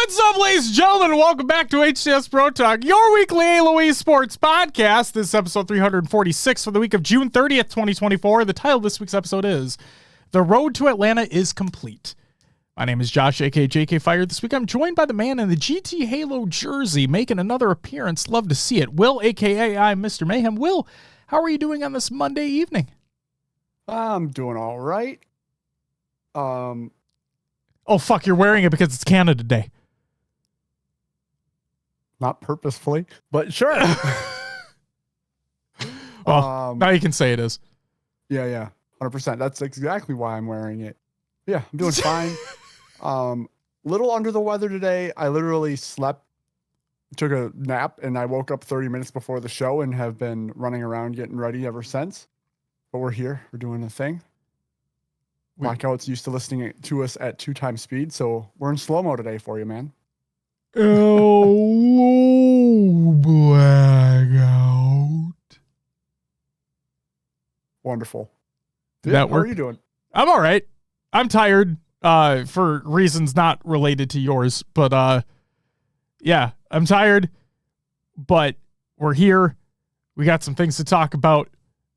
What's up, ladies and gentlemen? Welcome back to HCS Pro Talk, your weekly Halo Sports podcast. This is episode 346 for the week of June 30th, 2024. The title of this week's episode is The Road to Atlanta is Complete. My name is Josh, aka JK Fire. This week I'm joined by the man in the GT Halo jersey making another appearance. Love to see it. Will, aka I'm Mr. Mayhem. Will, how are you doing on this Monday evening? I'm doing all right. Oh, fuck, you're wearing it because it's Canada Day. Not purposefully, but sure. Well, now you can say it is. Yeah, 100%. That's exactly why I'm wearing it. Yeah, I'm doing fine. Little under the weather today. I literally slept, took a nap, and I woke up 30 minutes before the show and have been running around getting ready ever since. But we're here. We're doing the thing. Blackout's used to listening to us at 2 times speed, so we're in slow-mo today for you, man. Oh, Blackout. Wonderful. Did that work? How are you doing? I'm all right. I'm tired for reasons not related to yours, but yeah, I'm tired, but we're here. We got some things to talk about.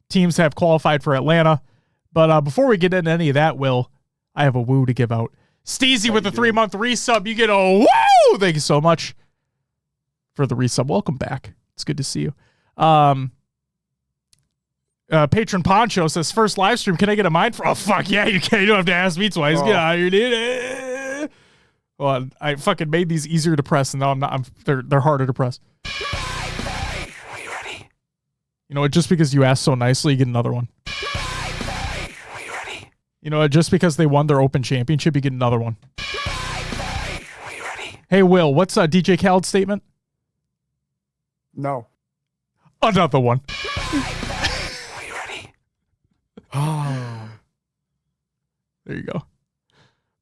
Teams have qualified for Atlanta. But before we get into any of that, Will, I have a woo to give out. Steezy with the 3-month resub. You get a woo! Thank you so much for the resub. Welcome back. It's good to see you. Patron Poncho says, first live stream, can I get a mind for? Oh, fuck yeah, you can. You don't have to ask me twice. Get out of here, dude. Well, I fucking made these easier to press, and now I'm not. They're harder to press. Are you ready? You know what? Just because you asked so nicely, you get another one. You know, just because they won their open championship, you get another one. Are you ready? Hey, Will, what's DJ Khaled's statement? No. Another one. Are you ready? Oh. There you go.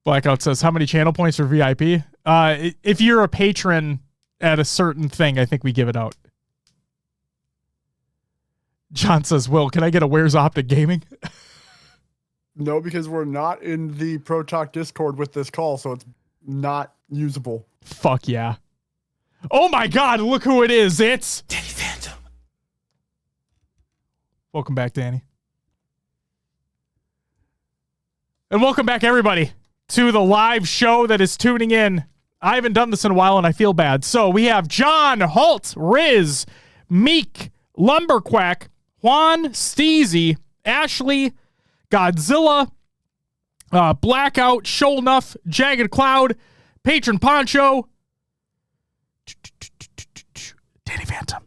Blackout says, how many channel points for VIP? If you're a patron at a certain thing, I think we give it out. John says, Will, can I get a Where's Optic Gaming? No, because we're not in the Pro Talk Discord with this call, so it's not usable. Fuck yeah. Oh my God, look who it is. It's Danny Phantom. Welcome back, Danny. And welcome back, everybody, to the live show that is tuning in. I haven't done this in a while, and I feel bad. So we have John, Holt, Riz, Meek, Lumberquack, Juan, Steezy, Ashley, Godzilla, Blackout, Shoalnuff, Jagged Cloud, Patron Poncho, Danny Phantom.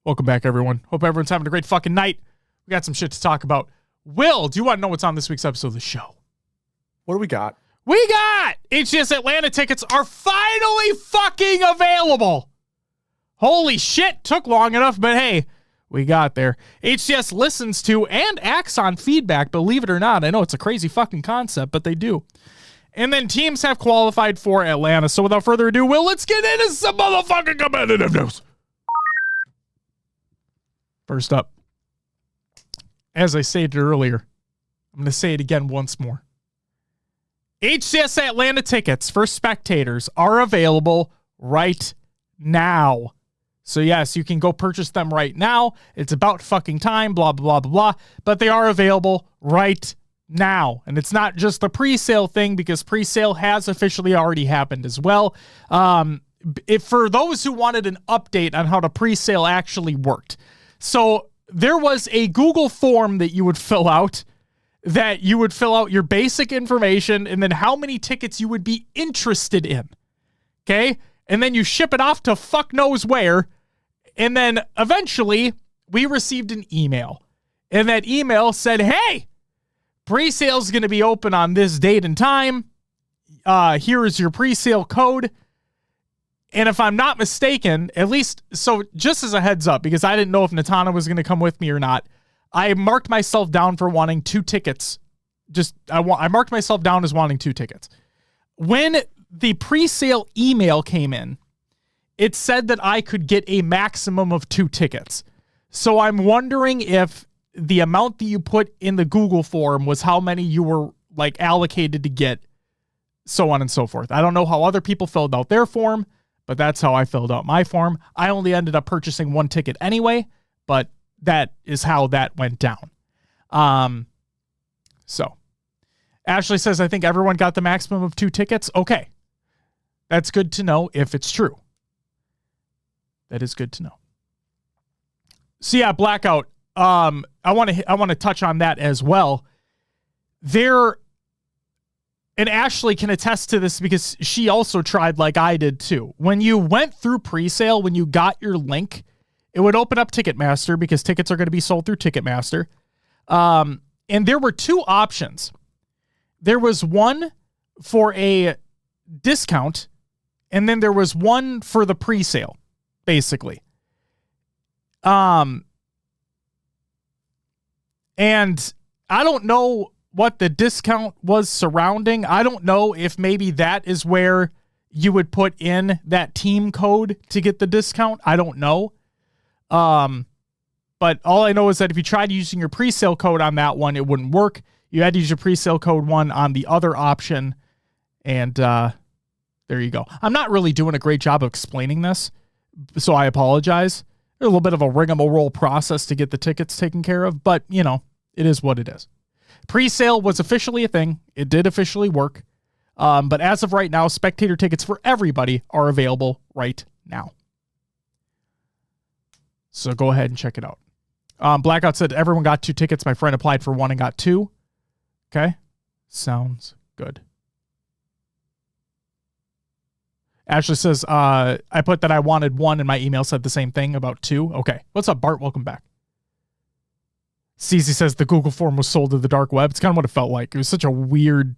Welcome back, everyone. Hope everyone's having a great fucking night. We got some shit to talk about. Will, do you want to know what's on this week's episode of the show? What do we got? We got HCS Atlanta tickets are finally fucking available. Holy shit, took long enough, but hey, we got there. HCS listens to and acts on feedback, believe it or not. I know it's a crazy fucking concept, but they do. And then teams have qualified for Atlanta. So without further ado, Will, let's get into some motherfucking competitive news. First up, as I stated earlier, I'm going to say it again once more. HCS Atlanta tickets for spectators are available right now. So yes, you can go purchase them right now. It's about fucking time, blah, blah, blah, blah, blah. But they are available right now. And it's not just the pre-sale thing, because pre-sale has officially already happened as well. For those who wanted an update on how the pre-sale actually worked. So there was a Google form that you would fill out, your basic information and then how many tickets you would be interested in. Okay? And then you ship it off to fuck knows where. And then eventually we received an email, and that email said, hey, pre-sale is going to be open on this date and time. Here is your pre-sale code. And if I'm not mistaken, at least, so just as a heads up, because I didn't know if Natana was going to come with me or not, I marked myself down for wanting 2 tickets. I marked myself down as wanting 2 tickets. When the pre-sale email came in, it said that I could get a maximum of 2 tickets. So I'm wondering if the amount that you put in the Google form was how many you were like allocated to get. so on and so forth. I don't know how other people filled out their form, but that's how I filled out my form. I only ended up purchasing one ticket anyway, but that is how that went down. So Ashley says, I think everyone got the maximum of 2 tickets. Okay. That's good to know if it's true. That is good to know. So yeah, Blackout. I want to touch on that as well. And Ashley can attest to this because she also tried like I did too. When you went through pre-sale, when you got your link, it would open up Ticketmaster because tickets are going to be sold through Ticketmaster. And there were 2 options. There was one for a discount, and then there was one for the pre-sale, basically. And I don't know what the discount was surrounding. I don't know if maybe that is where you would put in that team code to get the discount. I don't know. But all I know is that if you tried using your pre-sale code on that one, it wouldn't work. You had to use your pre-sale code one on the other option. And there you go. I'm not really doing a great job of explaining this, so I apologize. There's a little bit of a rigmarole process to get the tickets taken care of, but, you know, it is what it is. Pre-sale was officially a thing. It did officially work. But as of right now, spectator tickets for everybody are available right now. So go ahead and check it out. Blackout said everyone got 2 tickets. My friend applied for 1 and got 2. Okay. Sounds good. Ashley says, I put that I wanted 1 and my email said the same thing about 2. Okay. What's up, Bart? Welcome back. CZ says the Google form was sold to the dark web. It's kind of what it felt like. It was such a weird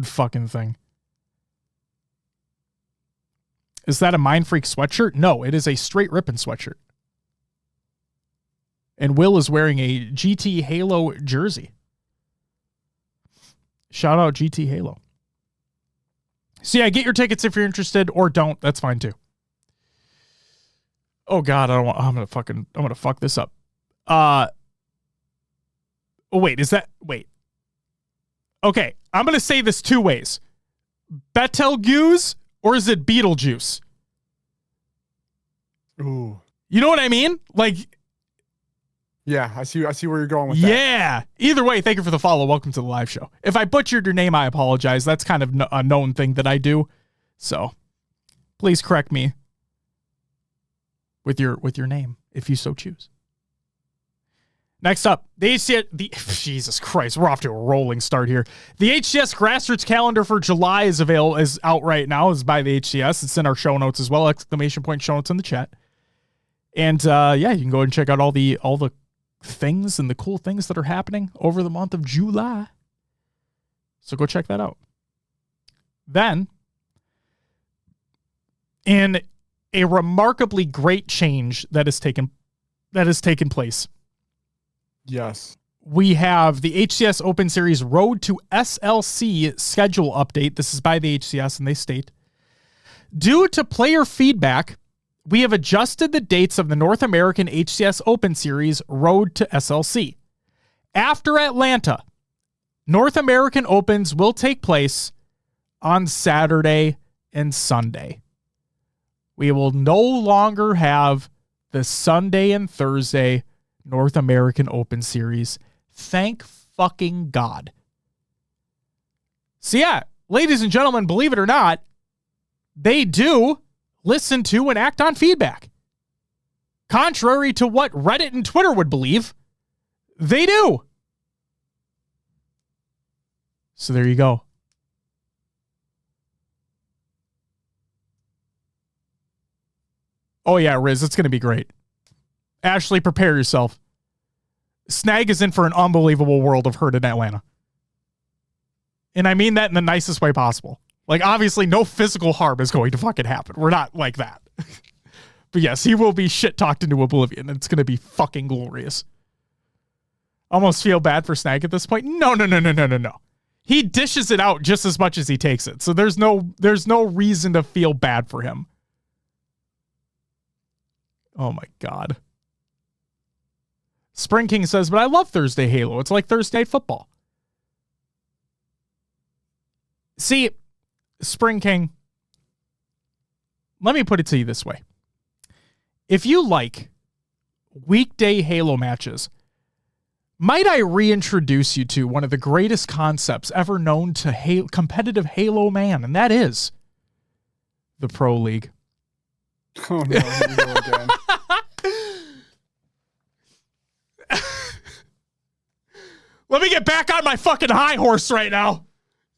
fucking thing. Is that a Mind Freak sweatshirt? No, it is a straight ripping sweatshirt. And Will is wearing a GT Halo jersey. Shout out GT Halo. So yeah, get your tickets if you're interested, or don't. That's fine too. Oh God, I'm gonna fuck this up. Oh, wait, wait. Okay, I'm going to say this 2 ways. Betelgeuse, or is it Beetlejuice? Ooh. You know what I mean? Like, yeah, I see where you're going with that. Yeah. Either way, thank you for the follow. Welcome to the live show. If I butchered your name, I apologize. That's kind of a known thing that I do. So please correct me with your name if you so choose. Next up, Jesus Christ, we're off to a rolling start here. The HCS Grassroots calendar for July is out right now. Is by the HCS. It's in our show notes as well. Exclamation point show notes in the chat. And yeah, you can go and check out all the things and the cool things that are happening over the month of July. So go check that out. Then, in a remarkably great change that has taken place. Yes. We have the HCS Open Series Road to SLC schedule update. This is by the HCS, and they state, due to player feedback, we have adjusted the dates of the North American HCS Open Series Road to SLC. After Atlanta, North American Opens will take place on Saturday and Sunday. We will no longer have the Sunday and Thursday North American Open Series. Thank fucking God. So yeah, ladies and gentlemen, believe it or not, they do listen to and act on feedback. Contrary to what Reddit and Twitter would believe, they do. So there you go. Oh yeah, Riz, it's going to be great. Ashley, prepare yourself. Snag is in for an unbelievable world of hurt in Atlanta. And I mean that in the nicest way possible. Like, obviously, no physical harm is going to fucking happen. We're not like that. But yes, he will be shit-talked into oblivion, and it's going to be fucking glorious. Almost feel bad for Snag at this point. No. He dishes it out just as much as he takes it. So there's no reason to feel bad for him. Oh my God. Spring King says, but I love Thursday Halo. It's like Thursday Night Football. See, Spring King, let me put it to you this way. If you like weekday Halo matches, might I reintroduce you to one of the greatest concepts ever known to competitive Halo man, and that is the Pro League. Oh, no. Here we go again. Let me get back on my fucking high horse right now.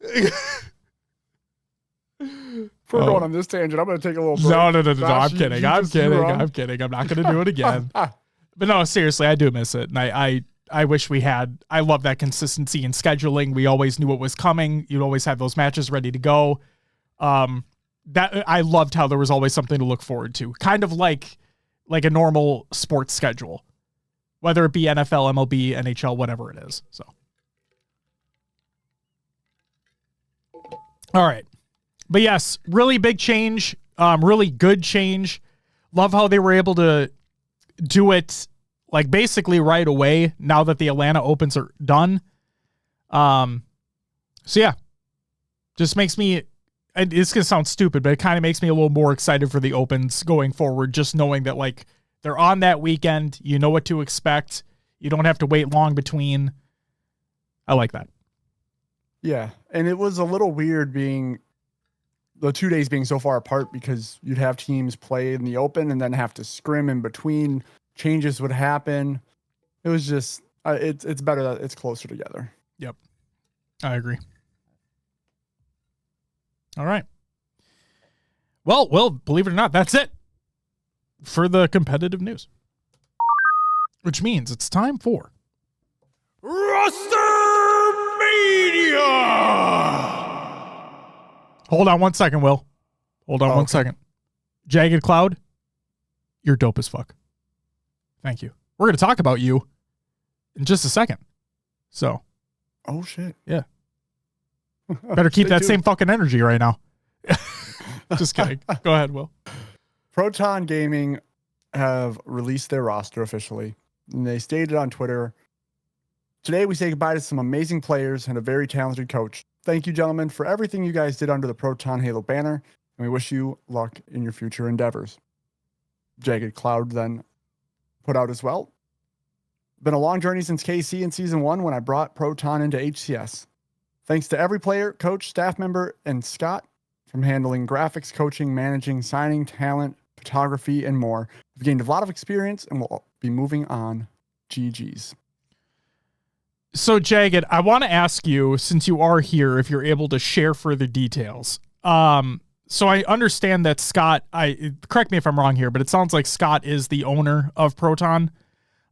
If we're going on this tangent, I'm going to take a little break. No. Josh, I'm kidding. I'm kidding. I'm not going to do it again. But no, seriously, I do miss it. And I wish we had. I love that consistency in scheduling. We always knew what was coming. You'd always have those matches ready to go. That I loved how there was always something to look forward to. Kind of like a normal sports schedule, whether it be NFL, MLB, NHL, whatever it is. So, all right. But yes, really big change, really good change. Love how they were able to do it like basically right away now that the Atlanta Opens are done. So yeah, just makes me, and it's going to sound stupid, but it kind of makes me a little more excited for the Opens going forward, just knowing that like they're on that weekend, you know what to expect. You don't have to wait long between. I like that. Yeah. And it was a little weird being the 2 days being so far apart because you'd have teams play in the Open and then have to scrim in between. Changes would happen. It was just, it's better that it's closer together. Yep. I agree. All right. Well, believe it or not, that's it for the competitive news. Which means it's time for Rostermania! Hold on one second, Will. Hold on one second. Jagged Cloud, you're dope as fuck. Thank you. We're going to talk about you in just a second. So. Oh, shit. Yeah. Better keep that same fucking energy right now. Just kidding. Go ahead, Will. Proton Gaming have released their roster officially. And they stated on Twitter, "Today we say goodbye to some amazing players and a very talented coach. Thank you, gentlemen, for everything you guys did under the Proton Halo banner, and we wish you luck in your future endeavors." Jagged Cloud then put out as well. "Been a long journey since KC in Season 1 when I brought Proton into HCS. Thanks to every player, coach, staff member, and Scott from handling graphics, coaching, managing, signing, talent, photography, and more. We've gained a lot of experience and will be moving on. GG's." So, Jagged, I want to ask you, since you are here, if you're able to share further details. So I understand that Scott, correct me if I'm wrong here, but it sounds like Scott is the owner of Proton.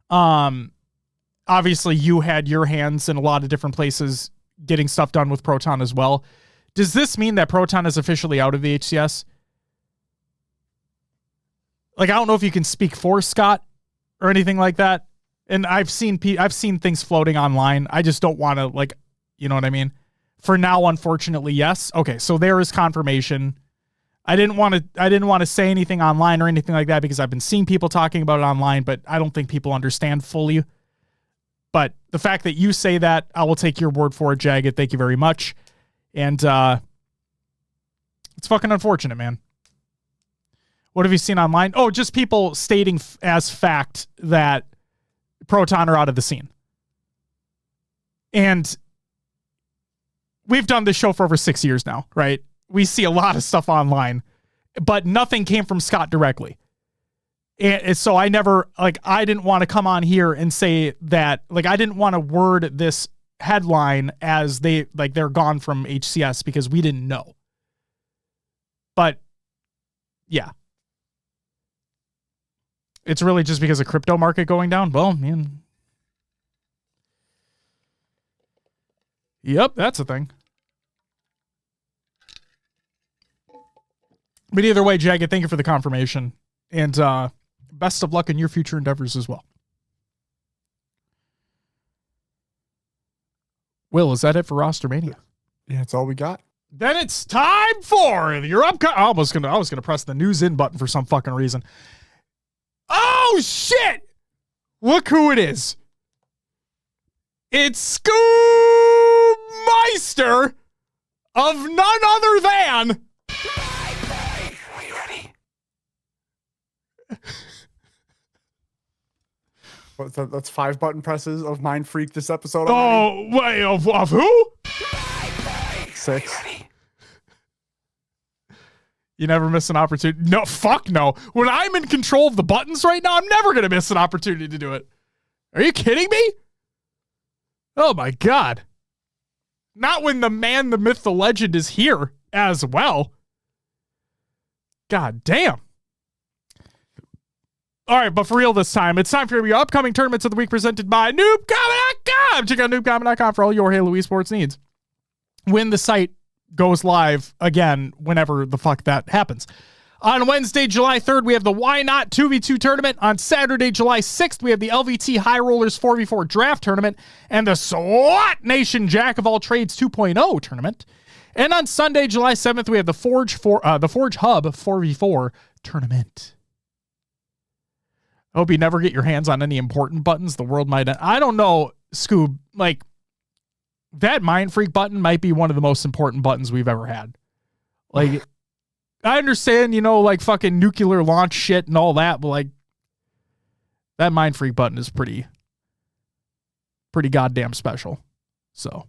Obviously, you had your hands in a lot of different places getting stuff done with Proton as well. Does this mean that Proton is officially out of the HCS? Like, I don't know if you can speak for Scott or anything like that. And I've seen things floating online. I just don't want to, like, you know what I mean? For now, unfortunately, yes. Okay, so there is confirmation. I didn't want to say anything online or anything like that because I've been seeing people talking about it online, but I don't think people understand fully. But the fact that you say that, I will take your word for it, Jagged. Thank you very much. And it's fucking unfortunate, man. What have you seen online? Oh, just people stating as fact that Proton are out of the scene. And we've done this show for over 6 years now, right? We see a lot of stuff online, but nothing came from Scott directly. And so I didn't want to come on here and say that, like, I didn't want to word this headline as they're gone from HCS because we didn't know. But yeah. It's really just because of crypto market going down. Well, man. Yep, that's a thing. But either way, Jagged, thank you for the confirmation. And best of luck in your future endeavors as well. Will, is that it for Rostermania? Yeah, that's all we got. Then it's time for your upcoming. I was gonna press the news in button for some fucking reason. Oh shit! Look who it is. It's Scoob Meister of none other than... Are you ready? That's 5 button presses of Mind Freak this episode. Oh, wait, of who? 6. You never miss an opportunity. No, fuck no. When I'm in control of the buttons right now, I'm never going to miss an opportunity to do it. Are you kidding me? Oh my God. Not when the man, the myth, the legend is here as well. God damn. All right, but for real this time, it's time for your upcoming tournaments of the week presented by NoobCombat.com. Check out NoobCombat.com for all your Halo esports needs. When the site goes live again, whenever the fuck that happens. On Wednesday, July 3rd, we have the Why Not 2v2 tournament. On Saturday, July 6th, we have the LVT High Rollers 4v4 draft tournament and the SWAT Nation Jack of All Trades 2.0 tournament. And on Sunday, July 7th, we have the Forge Hub 4v4 tournament. I hope you never get your hands on any important buttons. The world might... I don't know, Scoob. Like, that Mind Freak button might be one of the most important buttons we've ever had. Like, I understand, you know, like fucking nuclear launch shit and all that, but like, that Mind Freak button is pretty goddamn special. So,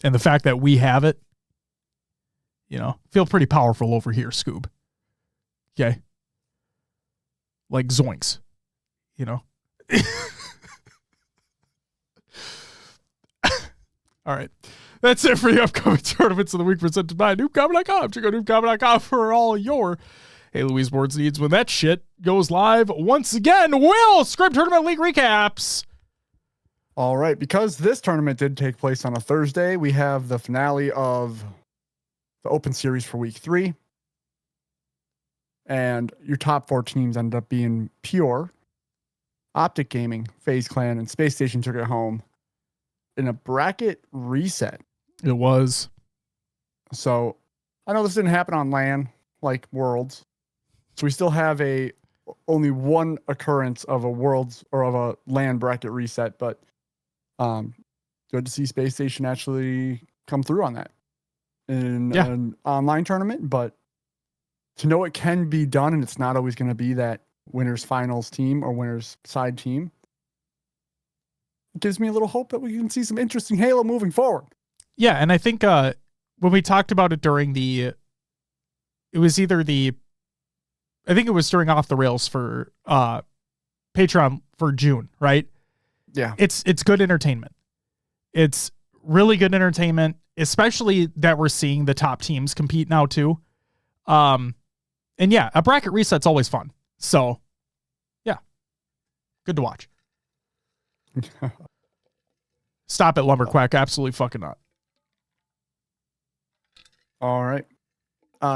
and the fact that we have it, you know, feel pretty powerful over here, Scoob. Okay. Like zoinks, you know. All right. That's it for the upcoming tournaments of the week presented by NoobCombat.com. Check out NoobCombat.com for all your Halo esports needs. When that shit goes live once again, Will, Scrim Tournament League recaps. All right. Because this tournament did take place on a Thursday, we have the finale of the Open Series for week 3. And your top 4 teams ended up being Pure, Optic Gaming, FaZe Clan, and Space Station took it home in a bracket reset. It was. So I know this didn't happen on LAN like Worlds. So we still have only one occurrence of a Worlds or of a LAN bracket reset, but good to see Space Station actually come through on that in an online tournament, but to know it can be done and it's not always going to be that winner's finals team or winner's side team, it gives me a little hope that we can see some interesting Halo moving forward. Yeah, and I think when we talked about it during I think it was during Off the Rails for Patreon for June, right? Yeah. It's good entertainment. It's really good entertainment, especially that we're seeing the top teams compete now too. And yeah, a bracket reset's always fun. So, yeah. Good to watch. Stop it, Lumberquack. Absolutely fucking not. All right.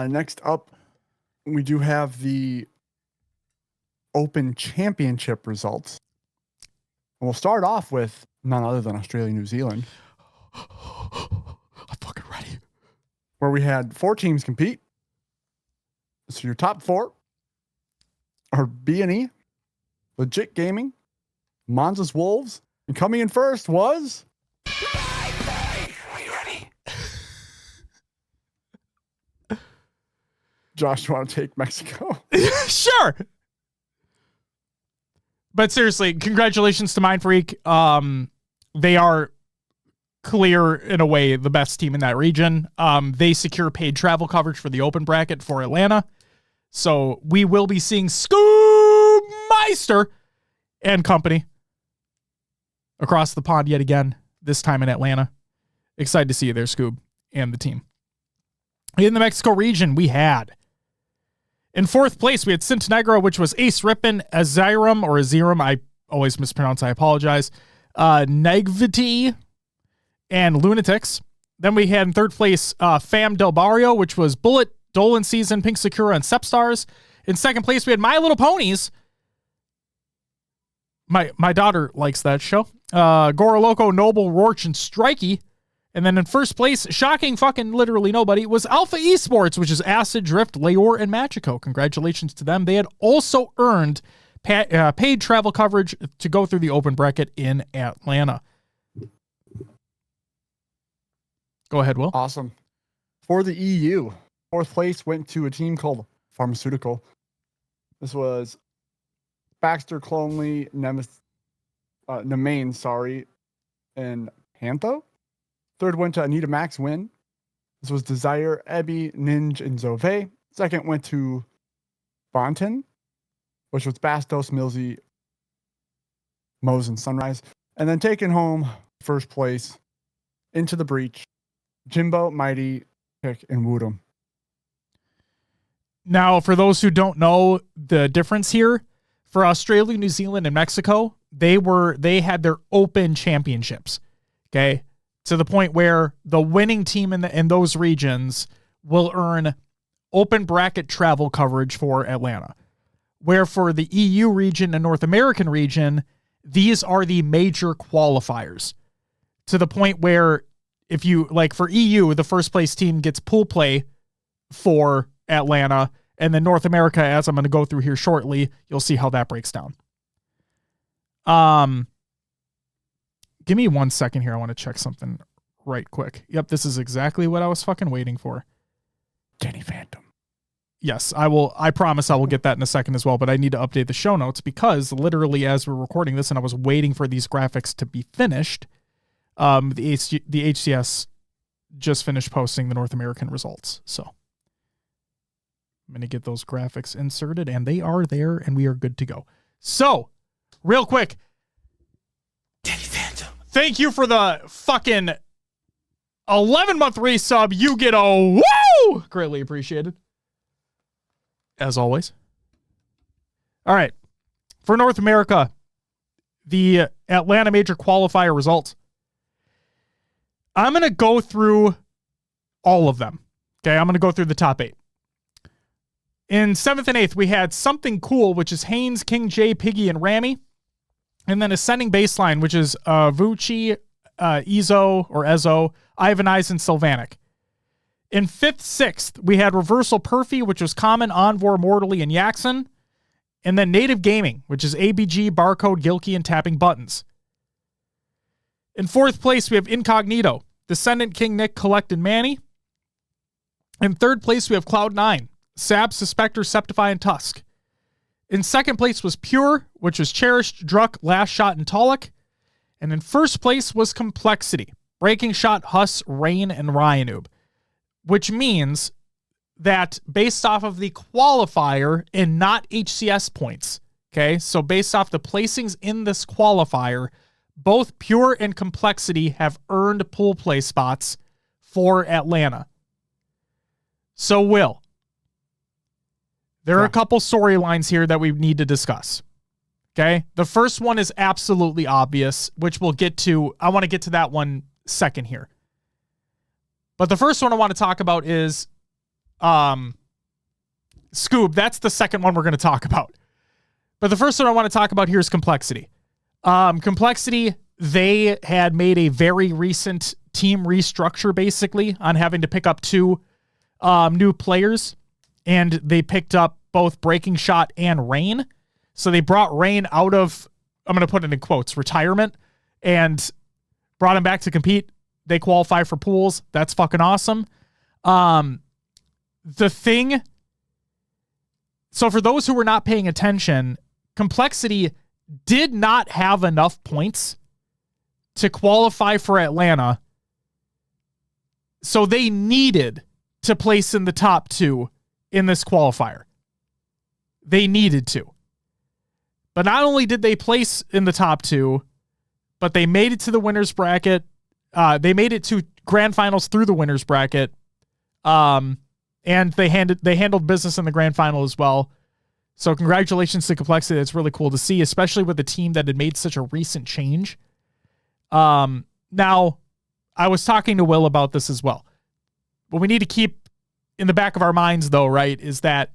Next up, we do have the Open Championship results. And we'll start off with none other than Australia, New Zealand. I'm fucking ready. Where we had 4 teams compete. So your top 4 are B&E, Legit Gaming, Monza's Wolves, and coming in first was... Are you ready? Josh, you want to take Mexico? Sure. But seriously, congratulations to Mind Freak. They are clear in a way the best team in that region. They secure paid travel coverage for the open bracket for Atlanta. So we will be seeing Scoob Meister and company across the pond yet again, this time in Atlanta. Excited to see you there, Scoob, and the team. In the Mexico region, we had, in 4th place, we had Centenegro, which was Ace Rippin, Azirum, I always mispronounce, I apologize, Negvity, and Lunatics. Then we had in 3rd place, Fam Del Barrio, which was Bullet, Dolan Season, Pink Sakura, and Sepstars. In 2nd place, we had My Little Ponies. My daughter likes that show. Goro Loco, Noble, Rorch, and Strikey. And then in 1st place, shocking fucking literally nobody, was Alpha Esports, which is Acid, Drift, Leor, and Magico. Congratulations to them. They had also earned paid travel coverage to go through the open bracket in Atlanta. Go Go ahead, Will. Awesome. For the EU, fourth place went to a team called Pharmaceutical. This was Baxter, Clonley, Nemain, and Pantho. Third went to Anita Max Win. This was Desire, Ebby, Ninja, and Zove. Second went to Bonton, which was Bastos, Millsy, Mose, and Sunrise. And then taking home first place, Into the Breach, Jimbo, Mighty, Pick, and Woodham. Now, for those who don't know the difference here, for Australia, New Zealand, and Mexico, they had their open championships. Okay. To the point where the winning team in those regions will earn open bracket travel coverage for Atlanta. Where for the EU region and North American region, these are the major qualifiers. To the point where if you, like for EU, the first place team gets pool play for Atlanta, and then North America, as I'm going to go through here shortly, you'll see how that breaks down. Give me 1 second here. I want to check something right quick. Yep, this is exactly what I was fucking waiting for. Danny Phantom. Yes, I will. I promise I will get that in a second as well, but I need to update the show notes because literally as we're recording this and I was waiting for these graphics to be finished, the HCS just finished posting the North American results. So I'm going to get those graphics inserted and they are there and we are good to go. So real quick, Danny Phantom, thank you for the fucking 11-month resub. You get a woo! Greatly appreciated. As always. All right. For North America, the Atlanta Major Qualifier results. I'm going to go through all of them. Okay, I'm going to go through the top 8. In 7th and 8th, we had Something Cool, which is Haynes, King J, Piggy, and Rami. And then Ascending Baseline, which is Vucci, Ezo, Ivan Eyes, and Sylvanic. In 5th, 6th, we had Reversal Perfy, which was Common, Envor, Mortally, and Yaxon. And then Native Gaming, which is ABG, Barcode, Gilkey, and Tapping Buttons. In 4th place, we have Incognito, Descendant, King Nick, Collect, and Manny. In 3rd place, we have Cloud9, Sab, Suspector, Septify, and Tusk. In 2nd place was Pure, which was Cherished, Druck, Last Shot, and Tolek. And in 1st place was Complexity, Breaking Shot, Huss, Rain, and Ryanoob. Which means that based off of the qualifier and not HCS points, okay? So based off the placings in this qualifier, both Pure and Complexity have earned pool play spots for Atlanta. So, Will, there are a couple storylines here that we need to discuss. Okay? The first one is absolutely obvious, which we'll get to. I want to get to that one second here. But the first one I want to talk about is Scoob. That's the second one we're going to talk about. But the first one I want to talk about here is Complexity. Complexity, they had made a very recent team restructure, basically, on having to pick up 2 new players. And they picked up both Breaking Shot and Rain. So they brought Rain out of, I'm going to put it in quotes, retirement, and brought him back to compete. They qualify for pools. That's fucking awesome. So for those who were not paying attention, Complexity did not have enough points to qualify for Atlanta. So they needed to place in the top 2 in this qualifier. They needed to. But not only did they place in the top 2, but they made it to the winner's bracket. They made it to grand finals through the winner's bracket. And they handled business in the grand final as well. So congratulations to Complexity. It's really cool to see, especially with a team that had made such a recent change. Now, I was talking to Will about this as well. What we need to keep in the back of our minds, though, right, is that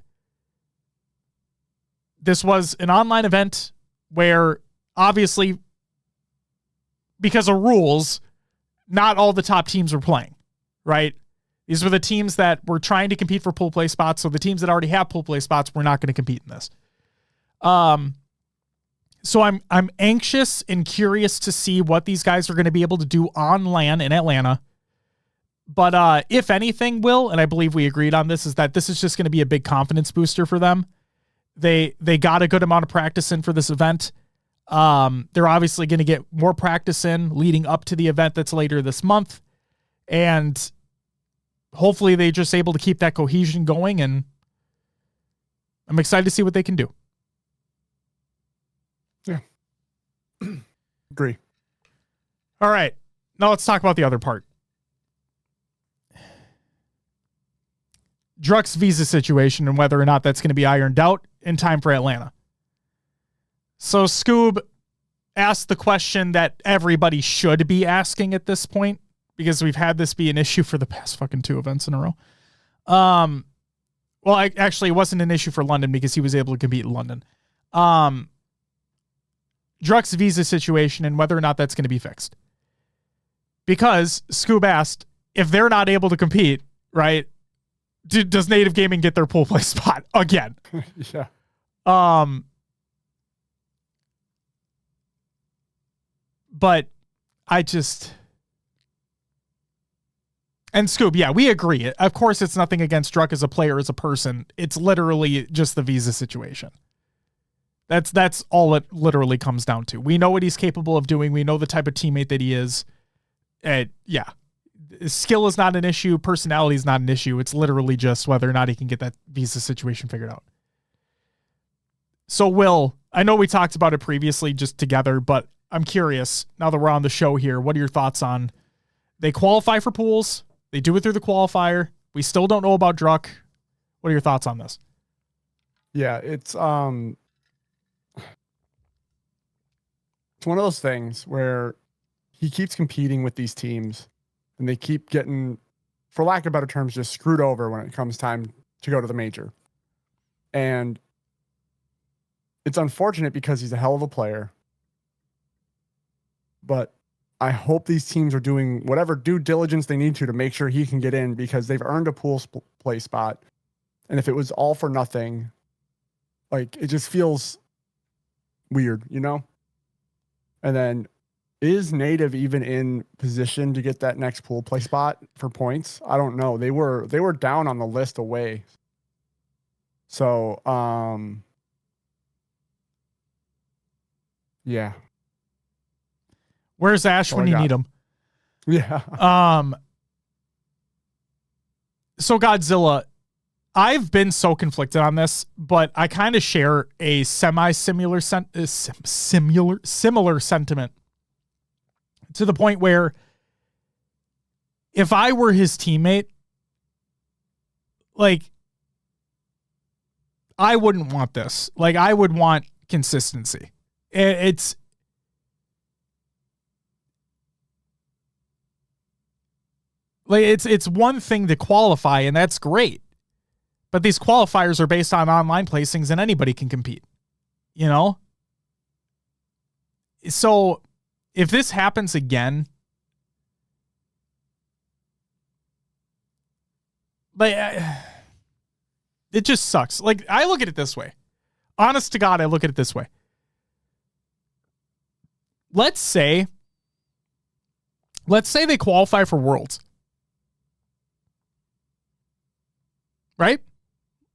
this was an online event where, obviously, because of rules, not all the top teams were playing, right? These were the teams that were trying to compete for pool play spots, so the teams that already have pool play spots were not going to compete in this. So I'm anxious and curious to see what these guys are going to be able to do on LAN in Atlanta. But if anything, Will, and I believe we agreed on this, is that this is just going to be a big confidence booster for them. They got a good amount of practice in for this event. They're obviously going to get more practice in leading up to the event that's later this month. And hopefully they're just able to keep that cohesion going, and I'm excited to see what they can do. Yeah. Agree. All right. Now let's talk about the other part. Druck's visa situation and whether or not that's going to be ironed out in time for Atlanta. So Scoob asked the question that everybody should be asking at this point, because we've had this be an issue for the past fucking 2 events in a row. Well, actually, it wasn't an issue for London because he was able to compete in London. Druck's visa situation and whether or not that's going to be fixed. Because Scoob asked, if they're not able to compete, right, does Native Gaming get their pool play spot again? Yeah. But I just... And Scoob, yeah, we agree. Of course, it's nothing against Druck as a player, as a person. It's literally just the visa situation. That's all it literally comes down to. We know what he's capable of doing. We know the type of teammate that he is. Yeah. Skill is not an issue. Personality is not an issue. It's literally just whether or not he can get that visa situation figured out. So, Will, I know we talked about it previously just together, but I'm curious, now that we're on the show here, what are your thoughts on, they qualify for pools, they do it through the qualifier, we still don't know about Druck. What are your thoughts on this? Yeah, it's one of those things where he keeps competing with these teams and they keep getting, for lack of better terms, just screwed over when it comes time to go to the major. And it's unfortunate because he's a hell of a player. But I hope these teams are doing whatever due diligence they need to make sure he can get in, because they've earned a pool play spot. And if it was all for nothing, like, it just feels weird, you know? And then, is Native even in position to get that next pool play spot for points? I don't know. They were down on the list away. So, yeah. Where's Ash when you need him? Yeah. So Godzilla, I've been so conflicted on this, but I kind of share a similar sentiment, to the point where if I were his teammate, like, I wouldn't want this. Like, I would want consistency. It's like, it's one thing to qualify, and that's great. But these qualifiers are based on online placings, and anybody can compete, you know? So if this happens again, like, it just sucks. Like, I look at it this way. Honest to God, I look at it this way. Let's say they qualify for Worlds. Right?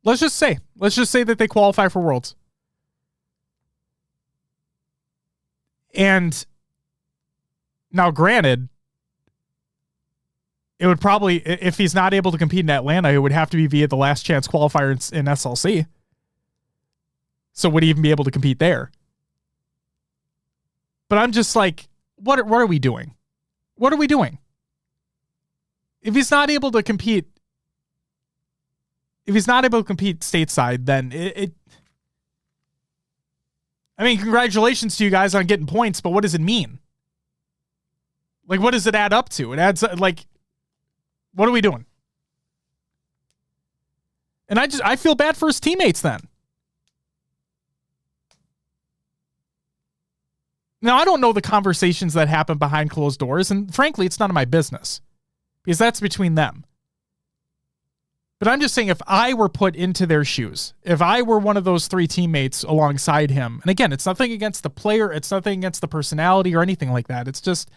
Let's just say that they qualify for Worlds. And now, granted, it would probably, if he's not able to compete in Atlanta, it would have to be via the last chance qualifier in SLC. So would he even be able to compete there? But I'm just like, what are we doing? What are we doing? If he's not able to compete stateside, then I mean, congratulations to you guys on getting points, but what does it mean? Like, what does it add up to? It adds, like, what are we doing? And I feel bad for his teammates then. Now, I don't know the conversations that happen behind closed doors, and frankly, it's none of my business, because that's between them. But I'm just saying, if I were put into their shoes, if I were one of those 3 teammates alongside him, and again, it's nothing against the player, it's nothing against the personality or anything like that. It's just,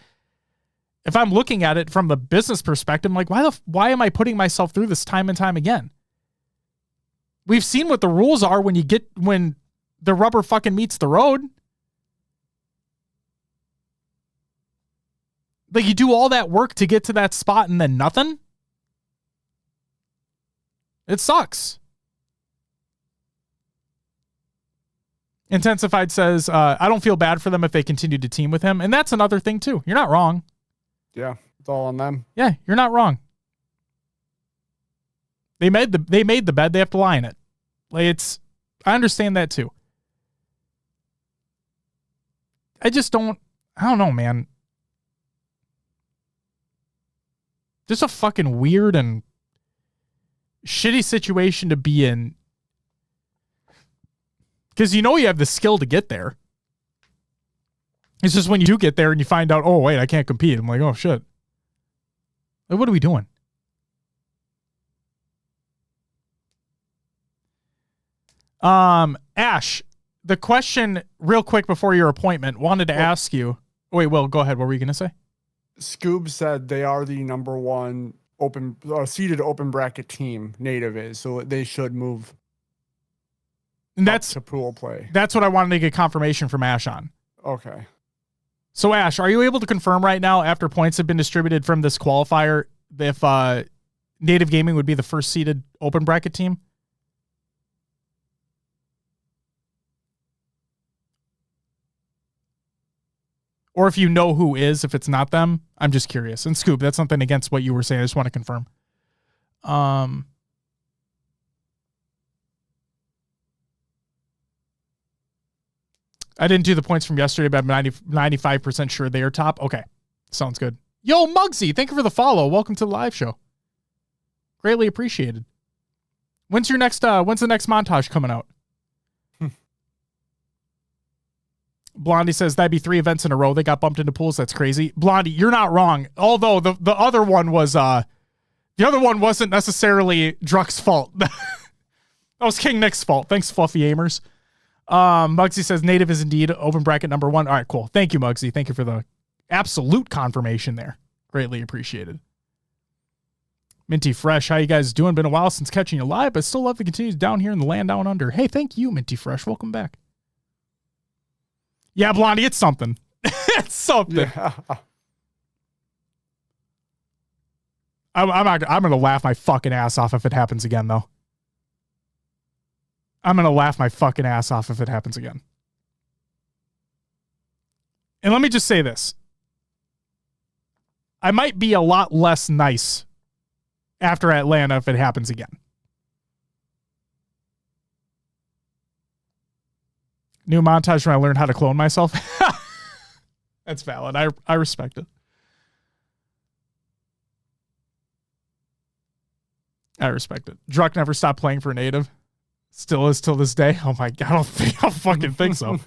if I'm looking at it from the business perspective, I'm like, why am I putting myself through this time and time again? We've seen what the rules are when the rubber fucking meets the road. Like, you do all that work to get to that spot and then nothing? It sucks. Intensified says, I don't feel bad for them if they continue to team with him. And that's another thing, too. You're not wrong. Yeah, it's all on them. Yeah, you're not wrong. They made the bed. They have to lie in it. Like, I understand that, too. I don't know, man. Just a fucking weird and shitty situation to be in. Because you have the skill to get there. It's just when you do get there and you find out, oh, wait, I can't compete. I'm like, oh, shit. Like, what are we doing? Ash, the question real quick before your appointment, wanted to ask you. Wait, Will, go ahead. What were you going to say? Scoob said they are the number one seeded open bracket team. Native is, so they should move. And that's to pool play. That's what I wanted to get confirmation from Ash on. Okay. So Ash, are you able to confirm right now, after points have been distributed from this qualifier, if Native Gaming would be the first seeded open bracket team? Or if you know who is, if it's not them, I'm just curious. And Scoop, that's something against what you were saying. I just want to confirm. I didn't do the points from yesterday, but I'm 95% sure they are top. Okay. Sounds good. Yo, Muggsy, thank you for the follow. Welcome to the live show. Greatly appreciated. When's the next montage coming out? Blondie says that'd be 3 events in a row. They got bumped into pools. That's crazy. Blondie, you're not wrong. Although the other one wasn't necessarily Druck's fault. That was King Nick's fault. Thanks, Fluffy Aimers. Muggsy says Native is indeed open bracket number 1. All right, cool. Thank you, Muggsy. Thank you for the absolute confirmation there. Greatly appreciated. Minty Fresh, how you guys doing? Been a while since catching you live, but still love the continues down here in the land down under. Hey, thank you, Minty Fresh. Welcome back. Yeah, Blondie, it's something. It's something. Yeah. I'm gonna laugh my fucking ass off if it happens again, though. I'm gonna laugh my fucking ass off if it happens again. And let me just say this. I might be a lot less nice after Atlanta if it happens again. New montage when I learned how to clone myself. That's valid. I respect it. I respect it. Druck never stopped playing for Native. Still is till this day. Oh my God. I don't fucking think so.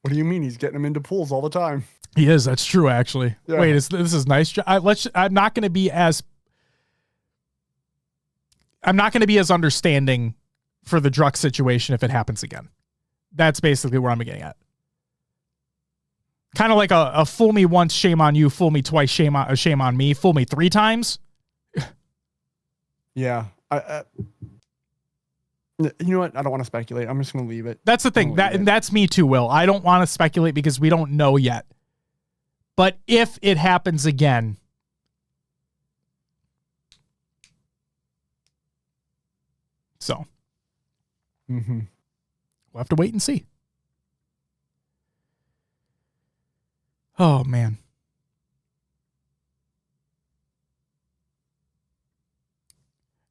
What do you mean? He's getting them into pools all the time. He is. That's true, actually. Yeah. Wait, this is nice. I'm not going to be as understanding for the Druck situation if it happens again. That's basically where I'm getting at. Kind of like a fool me once, shame on you. Fool me twice, shame on me. Fool me 3 times. Yeah. You know what? I don't want to speculate. I'm just going to leave it. That's the thing. That's me too, Will. I don't want to speculate because we don't know yet. But if it happens again, so we'll have to wait and see. Oh, man.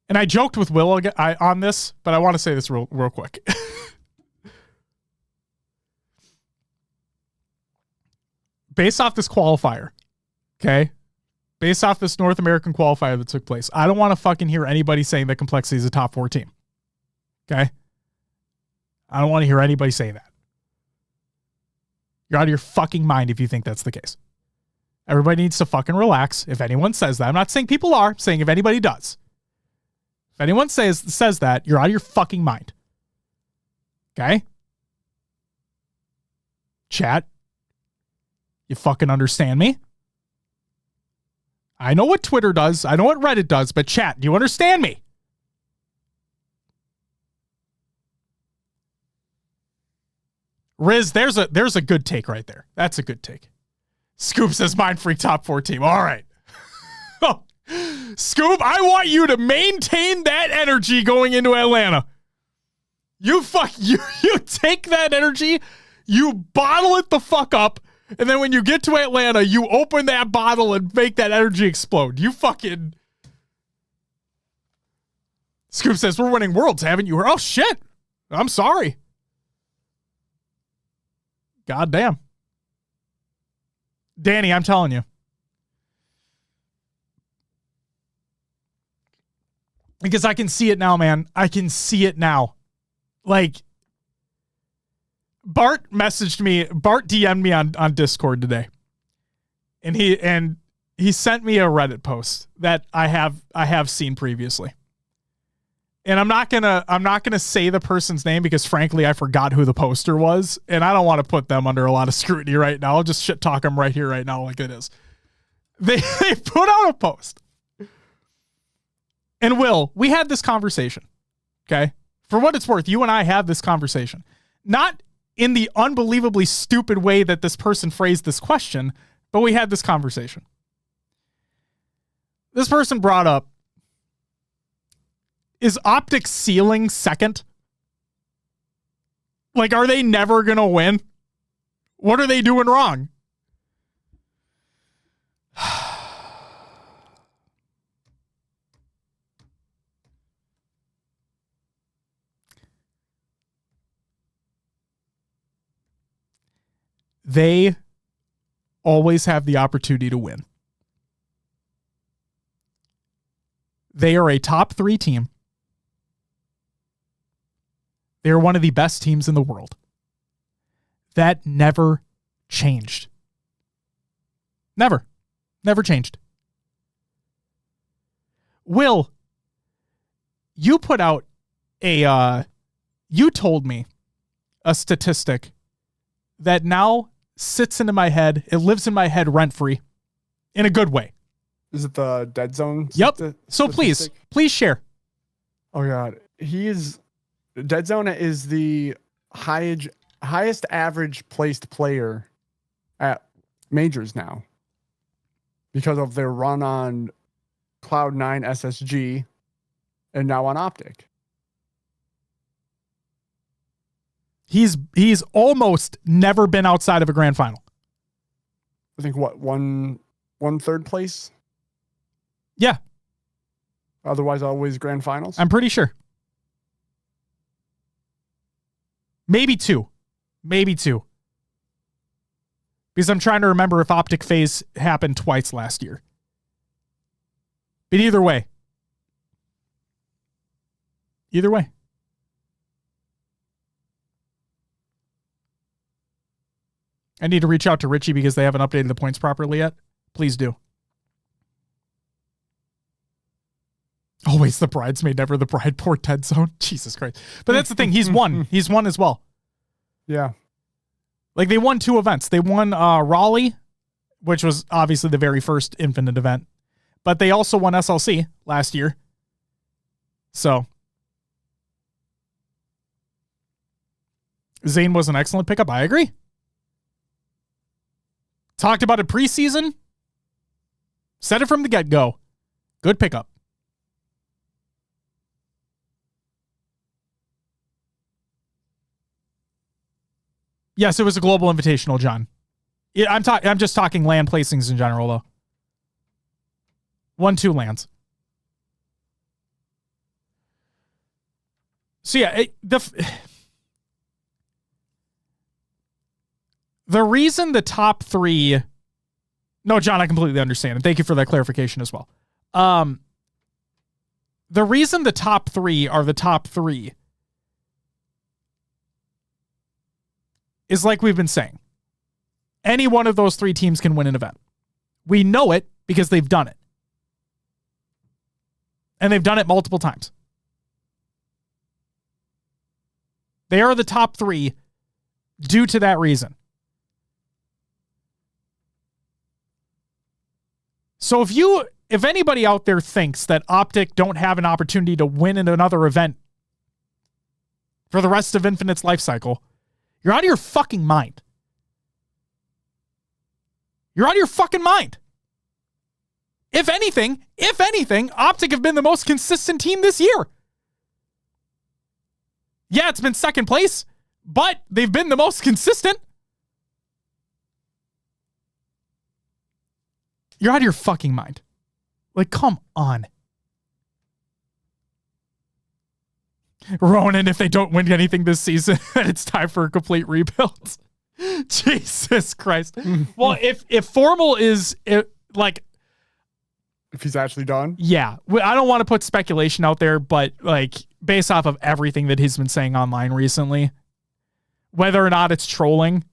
And I joked with Will on this, but I want to say this real quick. Based off this qualifier, okay? Based off this North American qualifier that took place, I don't want to fucking hear anybody saying that Complexity is a top 4 team. Okay? I don't want to hear anybody say that. You're out of your fucking mind if you think that's the case. Everybody needs to fucking relax. If anyone says that, I'm not saying people are, I'm saying if anybody does. If anyone says that, you're out of your fucking mind. Okay? Chat, You fucking understand me? I know what Twitter does. I know what Reddit does, but chat, do you understand me? Riz, there's a good take right there. That's a good take. Scoop says Mind Freak top 4 team. All right. Scoop, I want you to maintain that energy going into Atlanta. You take that energy, you bottle it the fuck up, and then when you get to Atlanta, you open that bottle and make that energy explode. You fucking... Scoop says, we're winning worlds, haven't you? Oh, shit. I'm sorry. God damn. Danny, I'm telling you. Because I can see it now, man. I can see it now. Like, Bart DM'd me on Discord today. And he sent me a Reddit post that I have seen previously. And I'm not gonna say the person's name because frankly I forgot who the poster was, and I don't want to put them under a lot of scrutiny right now. I'll just shit talk them right here, right now, like it is. They put out a post. And Will, we had this conversation. Okay? For what it's worth, you and I had this conversation. Not in the unbelievably stupid way that this person phrased this question, but we had this conversation. This person brought up, is Optic ceiling second? Like, are they never going to win? What are they doing wrong? They always have the opportunity to win. They are a top 3 team. They're one of the best teams in the world. That never changed. Never changed. Will, you put out you told me a statistic that now sits into my head. It lives in my head rent-free in a good way. Is it the dead zone? Yep. So please share. Oh God. Dead zone is the highest average placed player at majors now because of their run on Cloud9 SSG and now on Optic. He's almost never been outside of a grand final. I think one third place? Yeah. Otherwise always grand finals? I'm pretty sure. Maybe two. Because I'm trying to remember if Optic Phase happened twice last year. But either way. I need to reach out to Richie because they haven't updated the points properly yet. Please do. Always the bridesmaid, never the bride. Poor Dead Zone. Jesus Christ. But that's the thing. He's won. He's won as well. Yeah. Like, they won 2 events. They won Raleigh, which was obviously the very first Infinite event. But they also won SLC last year. So. Zane was an excellent pickup. I agree. Talked about it preseason. Said it from the get-go. Good pickup. Yes, it was a global invitational, John. Yeah, I'm just talking land placings in general, though. 1-2 lands. So yeah, the reason the top 3. No, John, I completely understand, and thank you for that clarification as well. The reason the top 3 are the top 3 is like we've been saying. Any one of those 3 teams can win an event. We know it because they've done it. And they've done it multiple times. They are the top 3 due to that reason. So if anybody out there thinks that Optic don't have an opportunity to win in another event for the rest of Infinite's life cycle, you're out of your fucking mind. You're out of your fucking mind. If anything, Optic have been the most consistent team this year. Yeah, it's been second place, but they've been the most consistent. You're out of your fucking mind. Like, come on. Ronan, if they don't win anything this season, it's time for a complete rebuild. Jesus Christ. Well, if Formal is like, if he's actually done, yeah, I don't want to put speculation out there, but like based off of everything that he's been saying online recently, whether or not it's trolling,